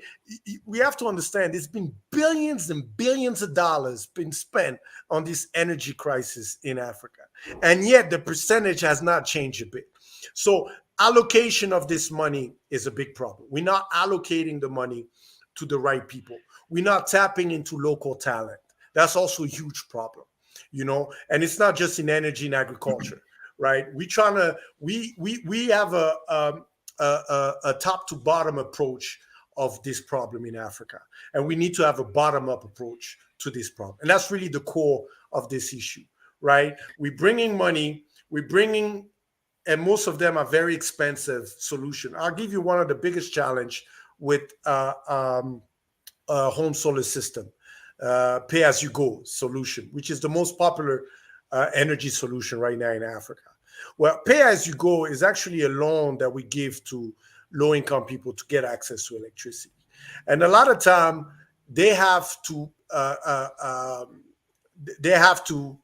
we have to understand there's been billions and billions of dollars been spent on this energy crisis in Africa. And yet the percentage has not changed a bit. So allocation of this money is a big problem. We're not allocating the money to the right people. We're not tapping into local talent. That's also a huge problem, you know, and it's not just in energy and agriculture. Right, we have a top to bottom approach of this problem in Africa, and we need to have a bottom up approach to this problem, and that's really the core of this issue. Right, we're bringing money, and most of them are very expensive solution. I'll give you one of the biggest challenge with home solar system, pay as you go solution, which is the most popular energy solution right now in Africa. Well, pay as you go is actually a loan that we give to low-income people to get access to electricity. And a lot of time they have to they have 2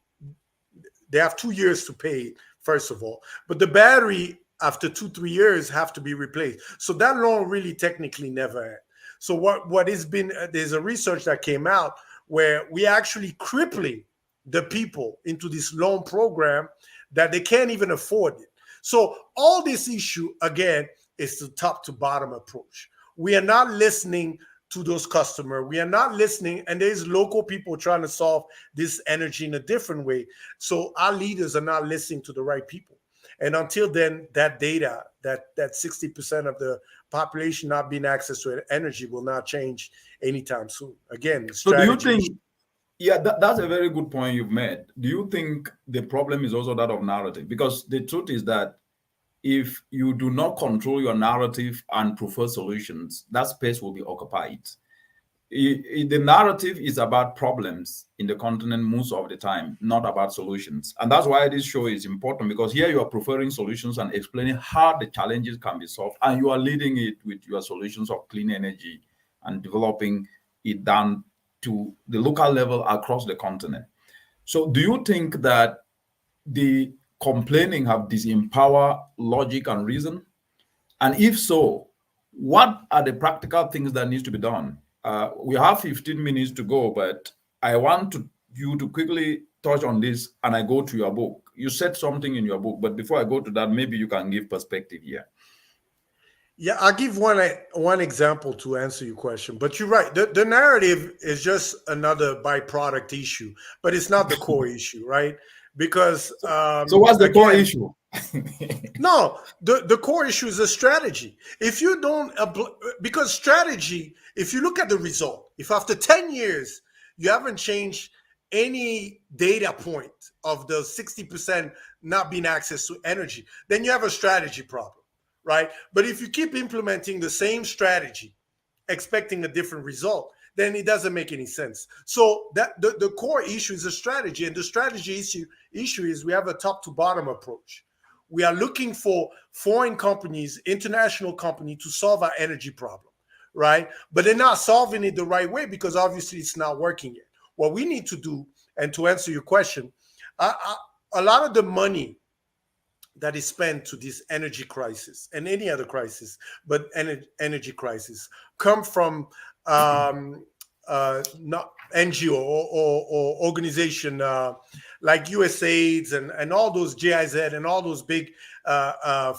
years to pay, first of all. But the battery, after 2-3 years, have to be replaced. So that loan really technically never ends. So what has been, there's a research that came out where we actually crippling the people into this loan program that they can't even afford it. So all this issue, again, is the top to bottom approach. We are not listening to those customers. We are not listening, and there's local people trying to solve this energy in a different way. So our leaders are not listening to the right people. And until then, that data, that 60% of the population not being access to energy will not change anytime soon. Again, so do you think, yeah, that's a very good point you've made. Do you think the problem is also that of narrative? Because the truth is that if you do not control your narrative and prefer solutions, that space will be occupied. The narrative is about problems in the continent most of the time, not about solutions. And that's why this show is important, because here you are preferring solutions and explaining how the challenges can be solved, and you are leading it with your solutions of clean energy and developing it down to the local level across the continent. So do you think that the complaining have disempowered logic and reason? And if so, what are the practical things that needs to be done? We have 15 minutes to go, but I want you to quickly touch on this, and I go to your book. You said something in your book, but before I go to that, maybe you can give perspective here. Yeah, I'll give one example to answer your question. But you're right. The narrative is just another byproduct issue, but it's not the core issue, right? Because so what's the core issue? No, the core issue is a strategy. If you don't, because strategy, if you look at the result, if after 10 years you haven't changed any data point of the 60% not being access to energy, then you have a strategy problem, right? But if you keep implementing the same strategy, expecting a different result, then it doesn't make any sense. So that the core issue is a strategy, and the strategy issue is we have a top to bottom approach. We are looking for foreign companies, international company, to solve our energy problem, right? But they're not solving it the right way because obviously it's not working yet. What we need to do, and to answer your question, a lot of the money that is spent to this energy crisis and any other crisis, but energy crisis, come from not NGO or organization like USAID and all those GIZ and all those big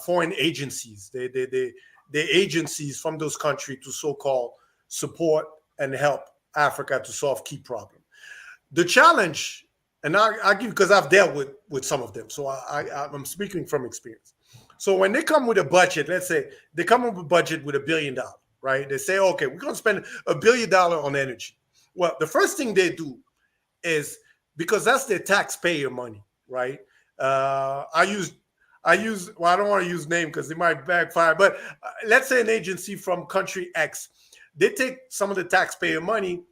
foreign agencies. The agencies from those countries to so-called support and help Africa to solve key problems. The challenge, and I give, because I've dealt with some of them, so I'm speaking from experience. So when they come with a budget, let's say they come up with a budget with $1 billion, right? They say, okay, we're going to spend $1 billion on energy. Well, the first thing they do is, because that's their taxpayer money, right? Well, I don't want to use name because it might backfire, but let's say an agency from country X, they take some of the taxpayer money,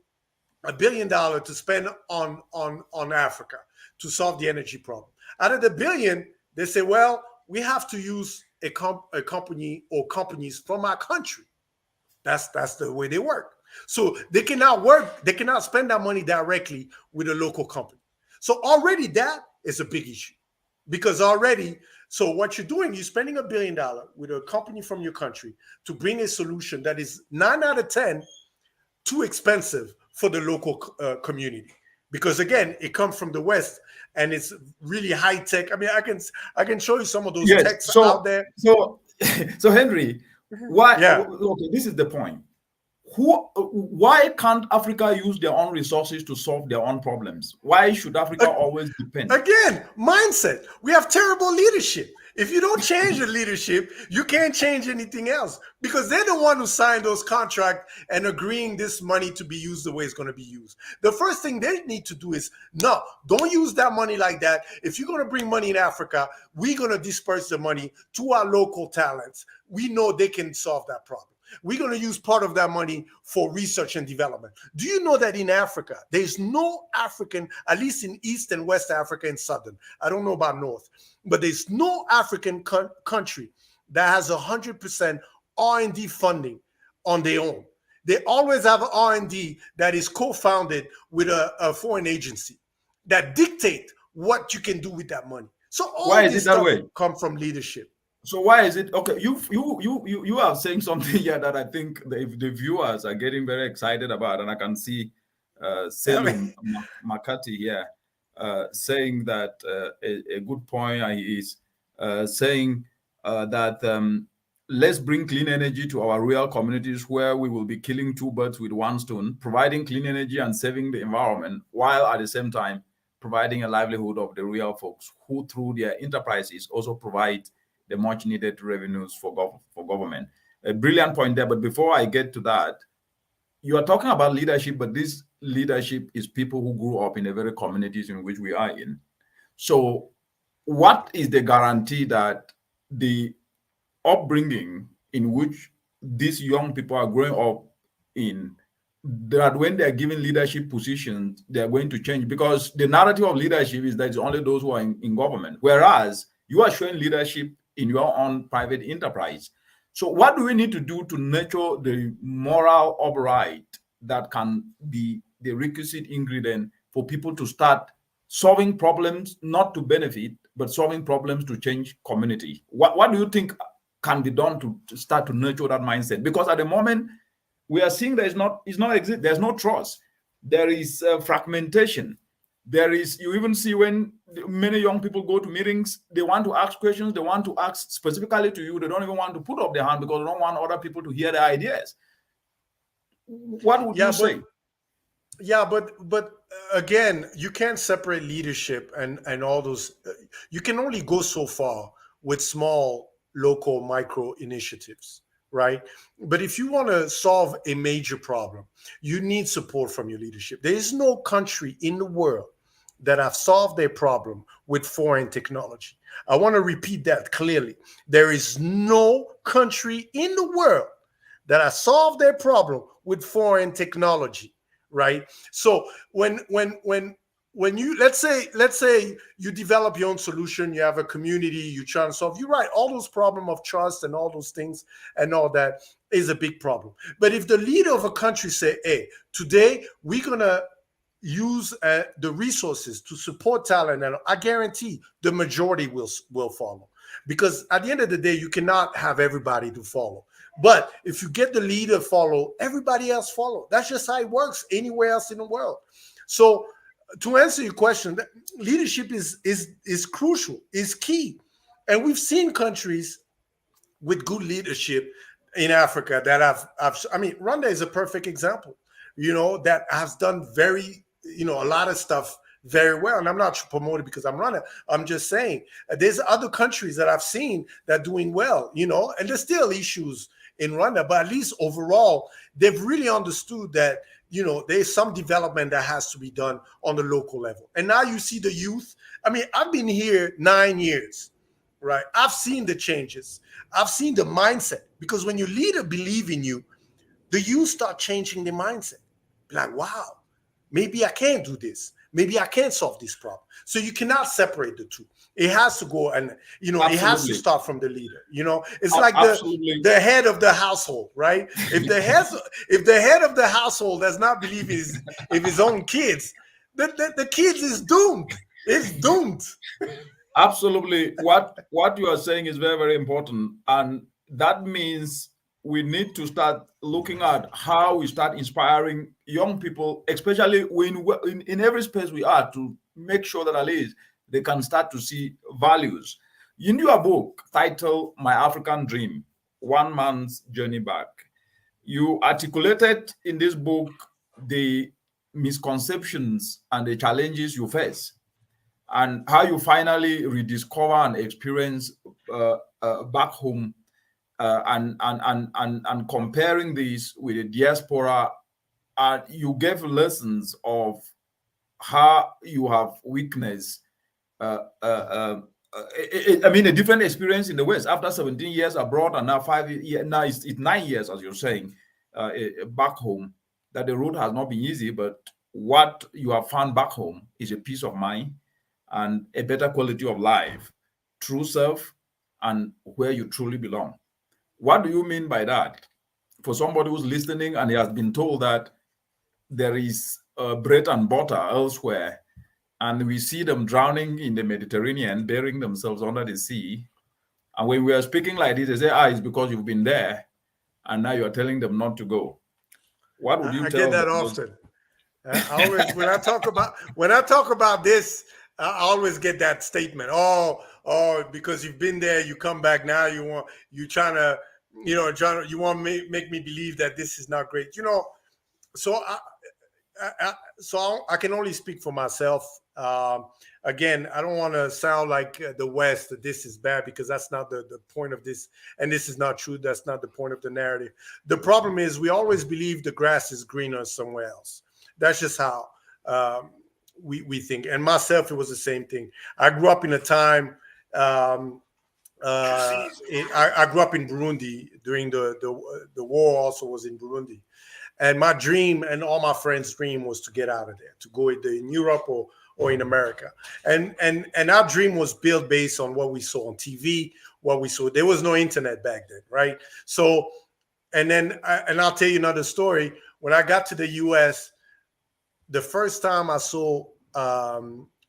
$1 billion, to spend on Africa to solve the energy problem. Out of the billion, they say, well, we have to use a company or companies from our country. That's the way they work. So they cannot spend that money directly with a local company. So already that is a big issue, because so what you're doing, you're spending $1 billion with a company from your country to bring a solution that is 9 out of 10 too expensive for the local community. Because again, it comes from the West and it's really high tech. I mean, I can show you some of those techs out there. So Henry, why? Yeah. Okay, this is the point. Why can't Africa use their own resources to solve their own problems? Why should Africa always depend? Again, mindset. We have terrible leadership. If you don't change the leadership, you can't change anything else, because they're the one who signed those contracts and agreeing this money to be used the way it's going to be used. The first thing they need to do is, no, don't use that money like that. If you're going to bring money in Africa, we're going to disperse the money to our local talents. We know they can solve that problem. We're going to use part of that money for research and development. Do you know that in Africa, there's no African, at least in East and West Africa and Southern, I don't know about North, but there's no African country that has 100% R&D funding on their own. They always have an R&D that is co-founded with a foreign agency that dictate what you can do with that money. So all Why is this it that stuff way? come from leadership. So why is it okay? You are saying something here that I think the viewers are getting very excited about, and I can see Selum Makati here saying that a good point is saying that let's bring clean energy to our rural communities where we will be killing two birds with one stone, providing clean energy and saving the environment, while at the same time providing a livelihood of the rural folks who, through their enterprises, also provide the much needed revenues for government. A brilliant point there. But before I get to that, you are talking about leadership, but this leadership is people who grew up in the very communities in which we are in. So what is the guarantee that the upbringing in which these young people are growing up in, that when they're given leadership positions, they're going to change? Because the narrative of leadership is that it's only those who are in government, whereas you are showing leadership in your own private enterprise. So what do we need to do to nurture the moral upright that can be the requisite ingredient for people to start solving problems, not to benefit, but solving problems to change community? What do you think can be done to start to nurture that mindset? Because at the moment, we are seeing there's no trust. There is fragmentation. There is, you even see when many young people go to meetings, they want to ask questions, they want to ask specifically to you, they don't even want to put up their hand because they don't want other people to hear their ideas. What would you say? Yeah, but again, you can't separate leadership and all those. You can only go so far with small local micro initiatives, right? But if you want to solve a major problem, you need support from your leadership. There is no country in the world that have solved their problem with foreign technology. I want to repeat that clearly. There is no country in the world that has solved their problem with foreign technology, right? So when you let's say you develop your own solution, you have a community, you try to solve, you're right, all those problems of trust and all those things and all that is a big problem. But if the leader of a country say, hey, today we're gonna use the resources to support talent, and I guarantee the majority will follow, because at the end of the day, you cannot have everybody to follow. But if you get the leader follow, everybody else follow. That's just how it works anywhere else in the world. So to answer your question, leadership is crucial, is key. And we've seen countries with good leadership in Africa that have I mean, Rwanda is a perfect example, that has done a lot of stuff very well. And I'm not promoting because I'm Rwanda. I'm just saying there's other countries that I've seen that are doing well, and there's still issues in Rwanda, but at least overall, they've really understood that, there's some development that has to be done on the local level. And now you see the youth. I mean, I've been here 9 years, right? I've seen the changes. I've seen the mindset, because when your leader believe in you, the youth start changing their mindset. Be like, wow, maybe I can do this. Maybe I can solve this problem. So you cannot separate the two. It has to go, and it has to start from the leader. It's like the head of the household, right? If the head of the household does not believe in his own kids, the kids is doomed. It's doomed. Absolutely. What you are saying is very, very important, and that means we need to start looking at how we start inspiring young people, especially in every space we are, to make sure that at least they can start to see values. In your book titled My African Dream, One Man's Journey Back, you articulated in this book the misconceptions and the challenges you face, and how you finally rediscover and experience back home, and comparing this with the diaspora. You gave lessons of how you have witnessed a different experience in the West after 17 years abroad, and now 5 years. Now it's 9 years, as you're saying, back home. That the road has not been easy, but what you have found back home is a peace of mind and a better quality of life, true self, and where you truly belong. What do you mean by that? for somebody who's listening and he has been told that there is bread and butter elsewhere, and we see them drowning in the Mediterranean, burying themselves under the sea. And when we are speaking like this, they say, it's because you've been there, and now you're telling them not to go. What would you I tell get that them? often. I always when I talk about this, I always get that statement. Oh, because you've been there, you come back now. You want you want to make me believe that this is not great. So I can only speak for myself. Again, I don't want to sound like the West that this is bad, because that's not the point of this, and this is not true. That's not the point of the narrative. The problem is we always believe the grass is greener somewhere else. That's just how we think. And myself, it was the same thing. I grew up in a time. I grew up in Burundi during the war. Also was in Burundi, and my dream and all my friends' dream was to get out of there, to go either in Europe or in America. And our dream was built based on what we saw on TV, what we saw. There was no internet back then, right? So, and I'll tell you another story. When I got to the U.S., the first time I saw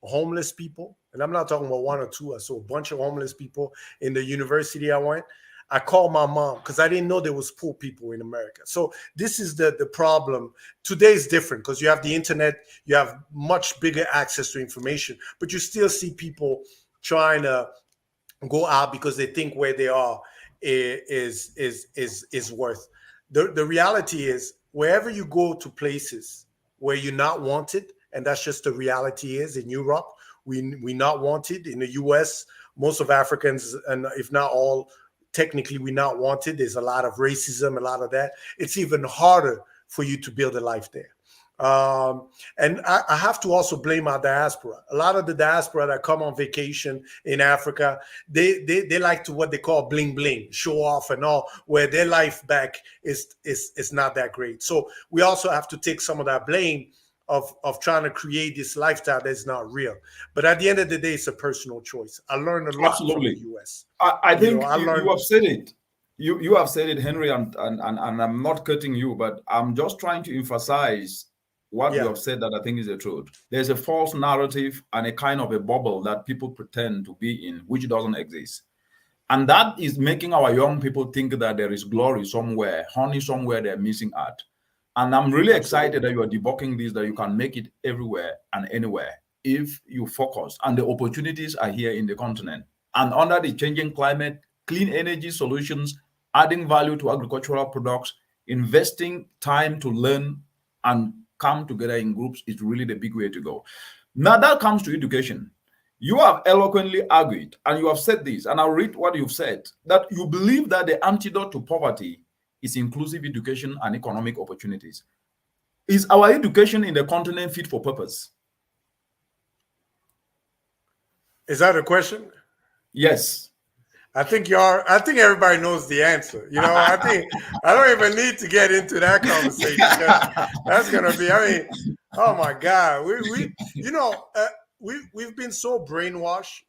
homeless people, and I'm not talking about one or two, I saw a bunch of homeless people in the university I went. I called my mom because I didn't know there was poor people in America. So this is the problem. Today is different because you have the internet, you have much bigger access to information, but you still see people trying to go out because they think where they are is worth. The reality is, wherever you go to places where you're not wanted, and that's just the reality is in Europe, we're not wanted. In the US, most of Africans, and if not all, technically we're not wanted. There's a lot of racism, a lot of that. It's even harder for you to build a life there. And I have to also blame our diaspora. A lot of the diaspora that come on vacation in Africa, they like to what they call bling bling, show off and all, where their life back is not that great. So we also have to take some of that blame of trying to create this lifestyle that's not real. But at the end of the day, it's a personal choice. I learned a lot from the US. I think you have said it. You have said it, Henry, and I'm not cutting you, but I'm just trying to emphasize what you have said that I think is the truth. There's a false narrative and a kind of a bubble that people pretend to be in, which doesn't exist. And that is making our young people think that there is glory somewhere, honey somewhere they're missing out. And I'm really excited that you are debunking this, that you can make it everywhere and anywhere if you focus. And the opportunities are here in the continent. And under the changing climate, clean energy solutions, adding value to agricultural products, investing time to learn and come together in groups is really the big way to go. Now that comes to education. You have eloquently argued, and you have said this, and I'll read what you've said, that you believe that the antidote to poverty is inclusive education and economic opportunities. Is our education in the continent fit for purpose? Is that a question? Yes. I think everybody knows the answer. I think I don't even need to get into that conversation. That's gonna be. I mean, oh my God, we've been so brainwashed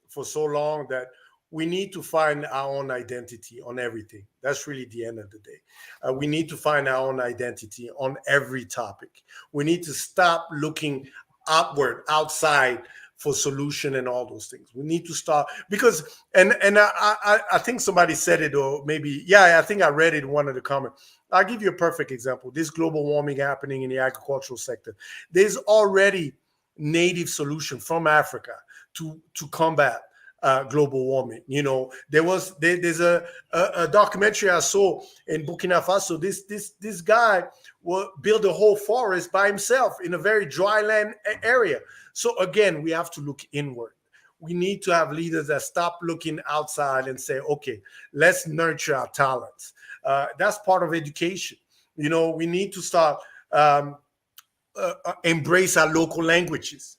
for so long that we need to find our own identity on everything. That's really the end of the day. We need to find our own identity on every topic. We need to stop looking outward, outside, for solution and all those things. We need to start, because and I think somebody said it, or maybe I think I read it in one of the comments. I'll give you a perfect example. This global warming happening in the agricultural sector. There's already native solution from Africa to combat global warming. There's a documentary I saw in Burkina Faso. This guy will build a whole forest by himself in a very dry land area. So again, we have to look inward. We need to have leaders that stop looking outside and say, okay, let's nurture our talents. That's part of education. We need to start embrace our local languages.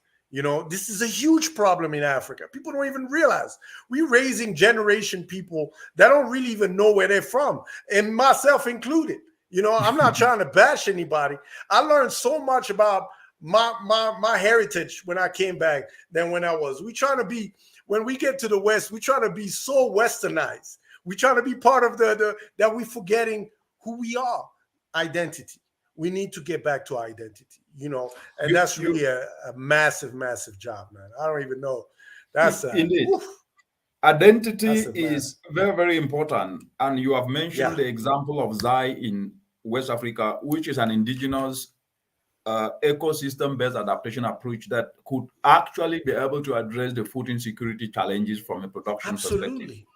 This is a huge problem in Africa. People don't even realize we're raising generation people that don't really even know where they're from, and myself included. I'm not trying to bash anybody. I learned so much about my heritage when I came back than when I was. When we get to the West, we try to be so westernized. We're trying to be part of that we're forgetting who we are. Identity. We need to get back to identity, and that's really a massive, massive job, man. I don't even know. That's indeed. Oof. Identity That's is very, very important. And you have mentioned Yeah. the example of Zai in West Africa, which is an indigenous ecosystem-based adaptation approach that could actually be able to address the food insecurity challenges from a production perspective. Absolutely.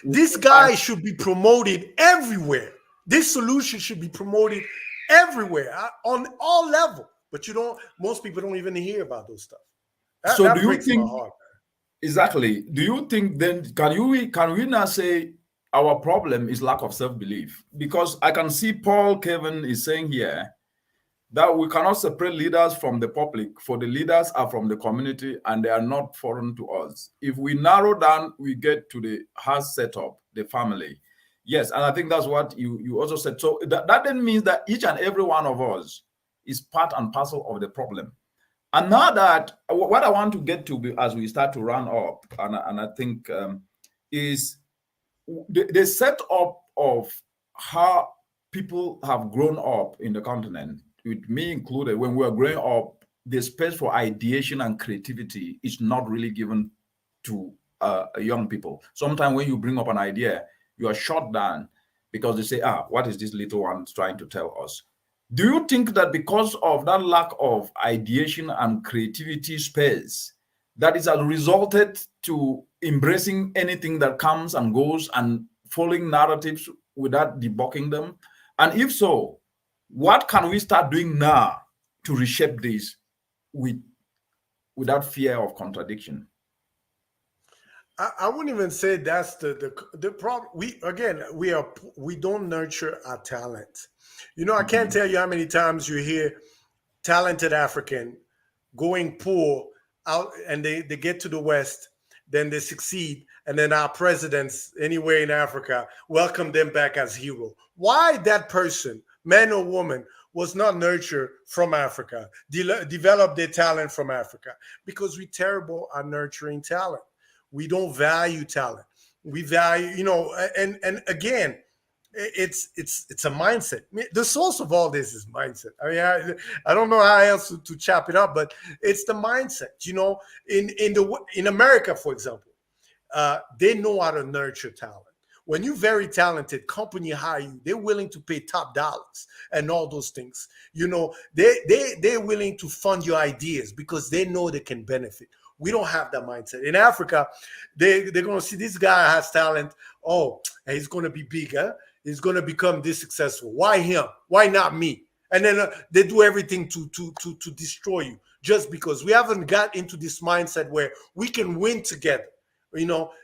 This guy should be promoted everywhere. This solution should be promoted everywhere on all levels. But most people don't even hear about those stuff. So that do you breaks think, my heart, man. exactly, do you think then, can we now say our problem is lack of self-belief? Because I can see Paul Kevin is saying here that we cannot separate leaders from the public, for the leaders are from the community and they are not foreign to us. If we narrow down, we get to the house setup, the family. Yes, and I think that's what you also said. So that then means that each and every one of us is part and parcel of the problem. And now that, what I want to get to as we start to run up, and I think is the setup of how people have grown up in the continent, with me included. When we were growing up, the space for ideation and creativity is not really given to young people. Sometimes when you bring up an idea, you are shot down because they say, what is this little one trying to tell us? Do you think that because of that lack of ideation and creativity space, that it has resulted to embracing anything that comes and goes and following narratives without debunking them? And if so, what can we start doing now to reshape this without fear of contradiction? I wouldn't even say that's the problem. We don't nurture our talent. I can't tell you how many times you hear talented African going poor out, and they get to the West, then they succeed, and then our presidents anywhere in Africa welcome them back as hero. Why that person, man or woman, was not nurtured from Africa, develop their talent from Africa? Because we're terrible at nurturing talent. We don't value talent. We value, and again, it's a mindset. The source of all this is mindset. I mean, I don't know how else to chop it up, but it's the mindset. In America, for example, they know how to nurture talent. When you're very talented, company hire you, they're willing to pay top dollars and all those things. They're willing to fund your ideas because they know they can benefit. We don't have that mindset. In Africa, they're going to see this guy has talent. Oh, he's going to be big, huh? He's going to become this successful. Why him? Why not me? And then they do everything to destroy you just because we haven't got into this mindset where we can win together,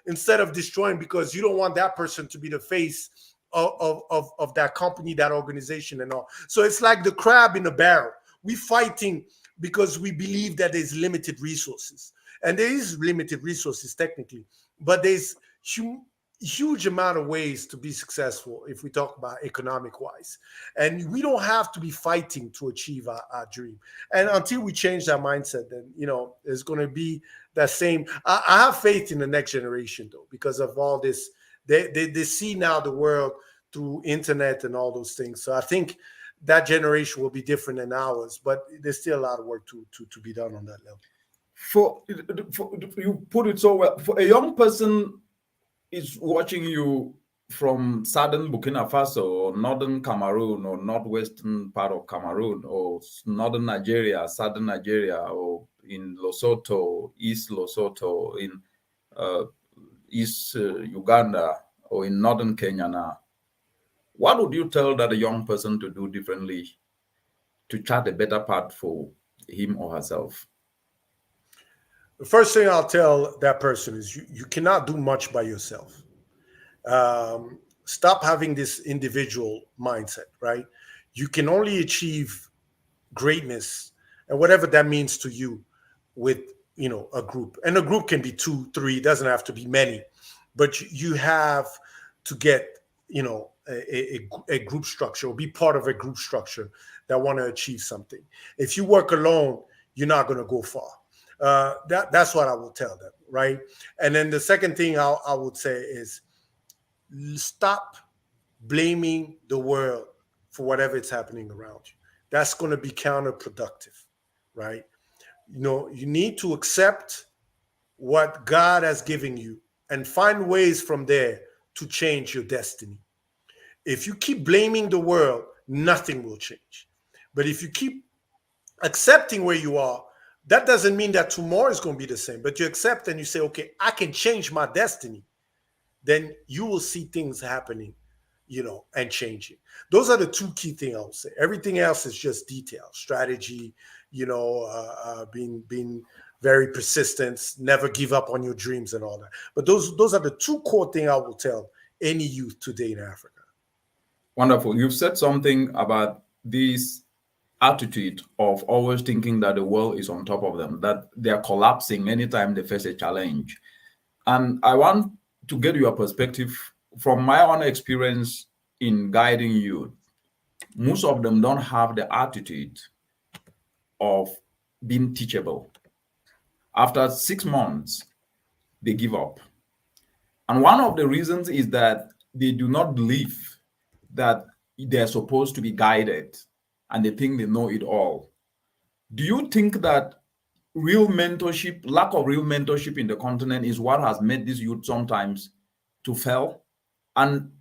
instead of destroying, because you don't want that person to be the face of that company, that organization and all. So it's like the crab in a barrel. We're fighting because we believe that there's limited resources. And there is limited resources technically, but there's huge amount of ways to be successful if we talk about economic wise. And we don't have to be fighting to achieve our dream. And until we change that mindset, then, it's going to be that same. I have faith in the next generation, though, because of all this. They see now the world through internet and all those things. So I think that generation will be different than ours, but there's still a lot of work to be done on that level. For you put it so well. For a young person is watching you from southern Burkina Faso or northern Cameroon or northwestern part of Cameroon or northern Nigeria, southern Nigeria, or in Lesotho, East Lesotho, in East Uganda, or in northern Kenya now. What would you tell that a young person to do differently to chart a better path for him or herself? The first thing I'll tell that person is you cannot do much by yourself. Stop having this individual mindset, right? You can only achieve greatness and whatever that means to you with, a group. And a group can be 2, 3, doesn't have to be many, but you have to get, a group structure or be part of a group structure that want to achieve something. If you work alone, you're not going to go far. That's what I will tell them, right? And then the second thing I would say is Stop blaming the world for whatever it's happening around you. That's going to be counterproductive, right? You need to accept what God has given you and find ways from there to change your destiny. If you keep blaming the world, nothing will change. But if you keep accepting where you are, that doesn't mean that tomorrow is going to be the same. But you accept and you say, okay, I can change my destiny. Then you will see things happening, and changing. Those are the two key things I would say. Everything else is just detail, strategy, being very persistent, never give up on your dreams and all that. But those are the two core things I will tell any youth today in Africa. Wonderful. You've said something about this attitude of always thinking that the world is on top of them, that they're collapsing anytime they face a challenge. And I want to get your perspective from my own experience in guiding youth. Most of them don't have the attitude of being teachable. After 6 months, they give up. And one of the reasons is that they do not believe that they're supposed to be guided and they think they know it all. Do you think that lack of real mentorship in the continent is what has made this youth sometimes to fail? And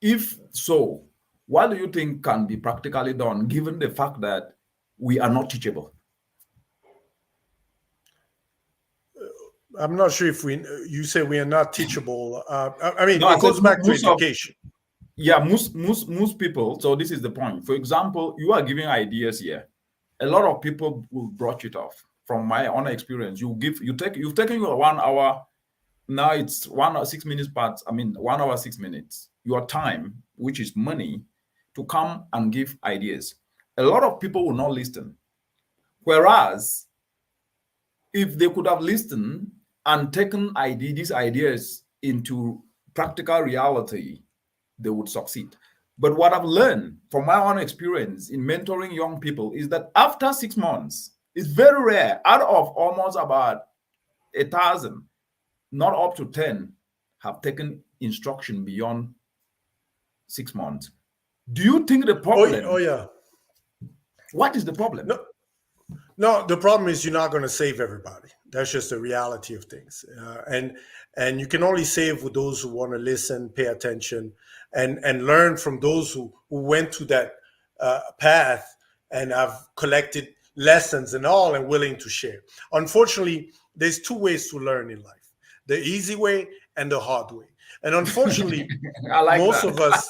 if so, what do you think can be practically done given the fact that we are not teachable? I'm not sure if you say we are not teachable. It No, goes back to education. Most people. So this is the point. For example, you are giving ideas here. A lot of people will brush it off. From my own experience, you've taken your 1 hour. Now it's 1 hour 6 minutes part. 1 hour 6 minutes. Your time, which is money, to come and give ideas. A lot of people will not listen. Whereas, if they could have listened and taken these ideas into practical reality, they would succeed. But what I've learned from my own experience in mentoring young people is that after 6 months, it's very rare. Out of almost about 1,000, not up to 10 have taken instruction beyond 6 months. Do you think the problem? Oh yeah. What is the problem? No, the problem is you're not going to save everybody. That's just the reality of things. And you can only save with those who want to listen, pay attention, and learn from those who went to that path and have collected lessons and all and willing to share. Unfortunately, there's two ways to learn in life: the easy way and the hard way. And unfortunately, most of us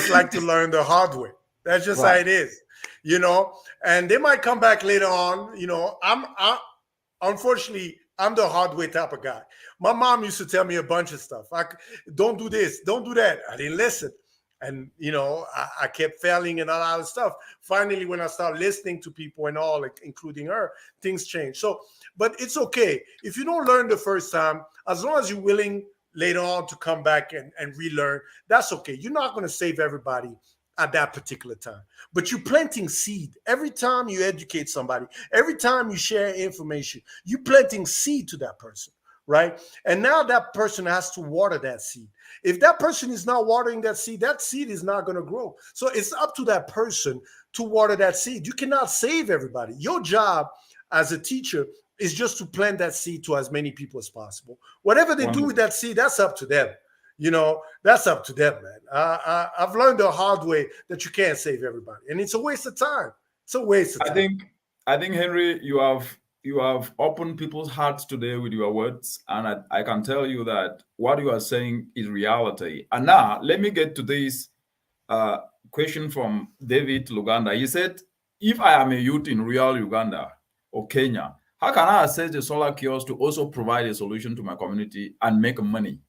like to learn the hard way. That's just how it is, and they might come back later on. Unfortunately, I'm the hard way type of guy. My mom used to tell me a bunch of stuff. Don't do this, don't do that. I didn't listen. And, I kept failing and all that other stuff. Finally, when I started listening to people and all, including her, things changed. So, but it's okay. If you don't learn the first time, as long as you're willing later on to come back and relearn, that's okay. You're not going to save everybody at that particular time. But you're planting seed. Every time you educate somebody, every time you share information, you're planting seed to that person, right? And now that person has to water that seed. If that person is not watering that seed is not going to grow. So it's up to that person to water that seed. You cannot save everybody. Your job as a teacher is just to plant that seed to as many people as possible. Whatever they do with that seed, that's up to them. That's up to them, man. I've learned the hard way that you can't save everybody, and it's a waste of time. It's a waste of time. I think, Henry, you have opened people's hearts today with your words, and I can tell you that what you are saying is reality. And now, let me get to this question from David Luganda. He said, if I am a youth in rural Uganda or Kenya, how can I access the solar kiosk to also provide a solution to my community and make money?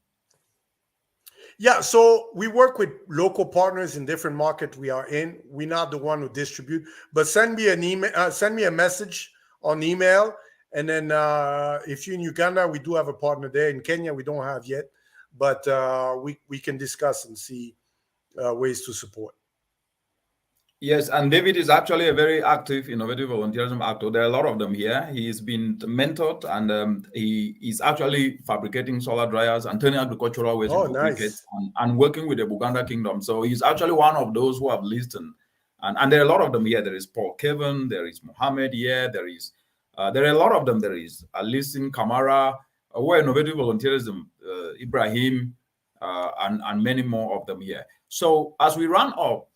Yeah, so we work with local partners in different markets we are in. We're not the one who distribute, but send me an email, send me a message on email. And then if you're in Uganda, we do have a partner there. In Kenya, we don't have yet, but we can discuss and see ways to support. Yes, and David is actually a very active, innovative volunteerism actor. There are a lot of them here. He's been mentored, and he is actually fabricating solar dryers and turning agricultural waste Oh, into briquettes, nice. and working with the Buganda Kingdom. So he's actually one of those who have listened. And there are a lot of them here. There is Paul Kevin, there is Mohammed here, there are a lot of them. There is Alisin Kamara, who are innovative volunteerism, Ibrahim, and many more of them here. So as we run up,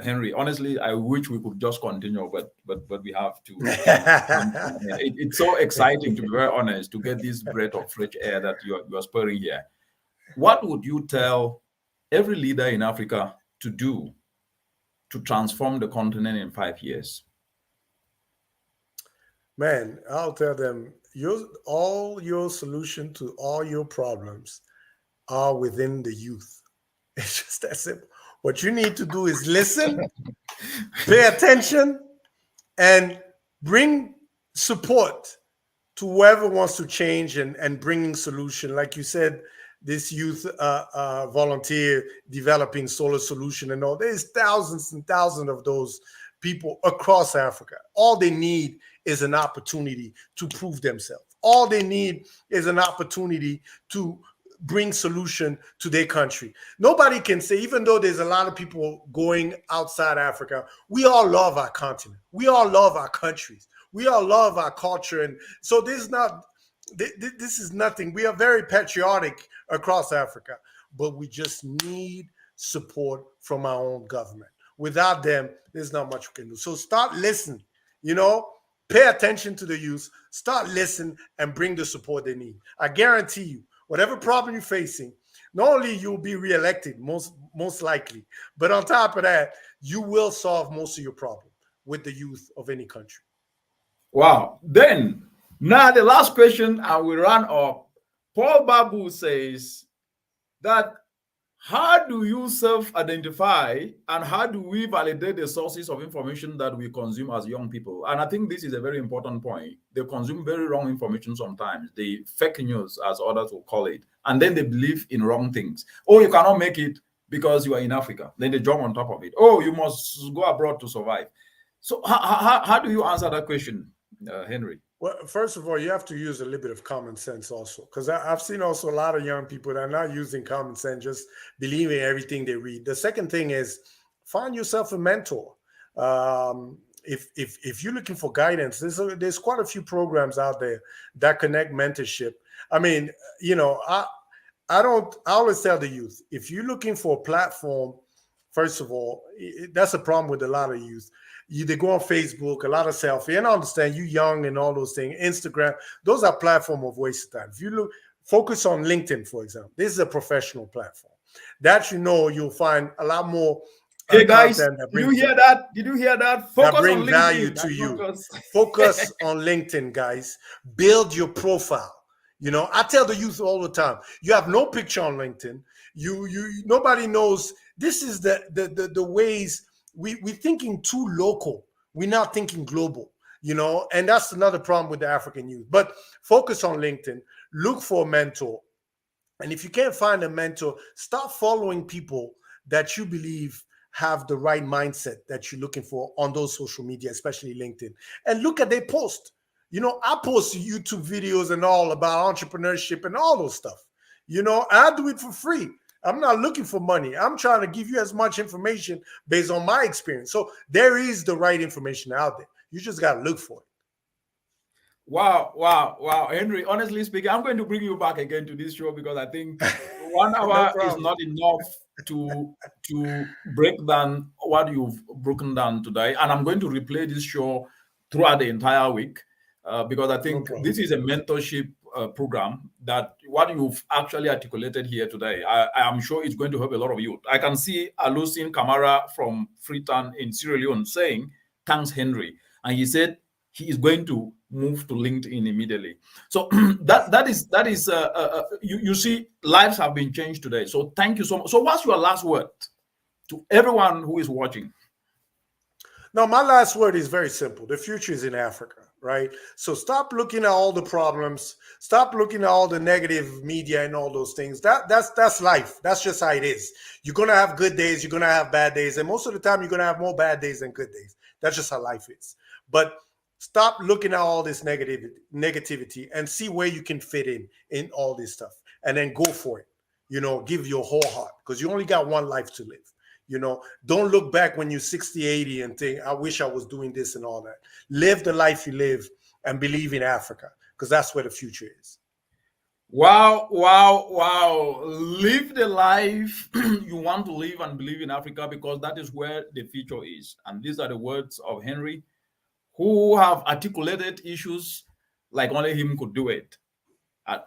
Henry, honestly, I wish we could just continue, but we have to. It's so exciting, to be very honest, to get this breath of fresh air that you're spurring here. What would you tell every leader in Africa to do to transform the continent in 5 years? Man, I'll tell them all your solution to all your problems are within the youth. It's just that simple. What you need to do is listen, pay attention, and bring support to whoever wants to change and bringing solution. Like you said, this youth volunteer developing solar solution and all. There's thousands and thousands of those people across Africa. All they need is an opportunity to prove themselves. All they need is an opportunity to bring solution to their country. Nobody can say, even though there's a lot of people going outside Africa, we all love our continent. We all love our countries. We all love our culture. And so this is nothing. We are very patriotic across Africa, but we just need support from our own government. Without them, there's not much we can do. So start listening, pay attention to the youth, start listening, and bring the support they need. I guarantee you, whatever problem you're facing, not only you'll be reelected, most likely, but on top of that, you will solve most of your problem with the youth of any country. Wow. Then, now the last question, and we run up. Paul Babu says that how do you self-identify and how do we validate the sources of information that we consume as young people? And I think this is a very important point. They consume very wrong information sometimes, the fake news, as others will call it, and then they believe in wrong things. Oh, you cannot make it because you are in Africa. Then they jump on top of it. Oh, you must go abroad to survive. So how do you answer that question, Henry? Well, first of all, you have to use a little bit of common sense also, because I've seen also a lot of young people that are not using common sense, just believing everything they read. The second thing is find yourself a mentor. If you're looking for guidance, there's quite a few programs out there that connect mentorship. I mean, I always tell the youth, if you're looking for a platform, first of all, that's a problem with a lot of youth. They go on Facebook, a lot of selfie, and I understand you young and all those things. Instagram, those are platform of waste of time. If you focus on LinkedIn, for example, this is a professional platform that you'll find a lot more. Hey guys, did you hear that? Did you hear that? Focus on LinkedIn. Value to you. Focus on LinkedIn, guys. Build your profile. I tell the youth all the time, you have no picture on LinkedIn. Nobody knows. This is the ways we're thinking too local. We're not thinking global, and that's another problem with the African youth. But focus on LinkedIn, look for a mentor. And if you can't find a mentor, start following people that you believe have the right mindset that you're looking for on those social media, especially LinkedIn, and look at their post. I post YouTube videos and all about entrepreneurship and all those stuff. I do it for free. I'm not looking for money. I'm trying to give you as much information based on my experience. So there is the right information out there. You just got to look for it. Wow. Henry, honestly speaking, I'm going to bring you back again to this show because I think 1 hour is not enough to break down what you've broken down today. And I'm going to replay this show throughout the entire week because I think this is a mentorship program that what you've actually articulated here today, I am sure it's going to help a lot of youth. I can see Alusin Kamara from Freetown in Sierra Leone saying, thanks, Henry. And he said he is going to move to LinkedIn immediately. So that is you see, lives have been changed today. So thank you so much. So what's your last word to everyone who is watching? No, my last word is very simple. The future is in Africa. right? So stop looking at all the problems. Stop looking at all the negative media and all those things. That's life. That's just how it is. You're gonna have good days. You're gonna have bad days, and most of the time, you're gonna have more bad days than good days. That's just how life is. But stop looking at all this negativity and see where you can fit in all this stuff, and then go for it. Give your whole heart, because you only got one life to live. Don't look back when you're 60, 80 and think, I wish I was doing this and all that. Live the life you live and believe in Africa, because that's where the future is. Wow, wow, wow. Live the life you want to live and believe in Africa, because that is where the future is. And these are the words of Henry, who have articulated issues like only him could do it,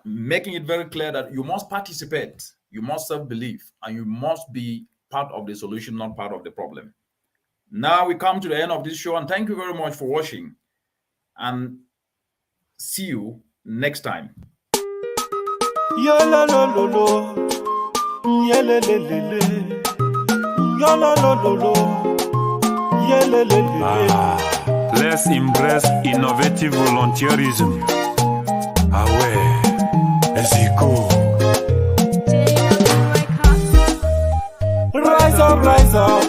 making it very clear that you must participate, you must self-believe, and you must be part of the solution, not part of the problem. Now we come to the end of this show, and thank you very much for watching, and see you next time. Yo lo lo lo lo, ye le le le le. Yo lo lo lo lo, ye le le le le. Let's embrace innovative volunteerism. Ah ouais, Zico. Rise up, rise up.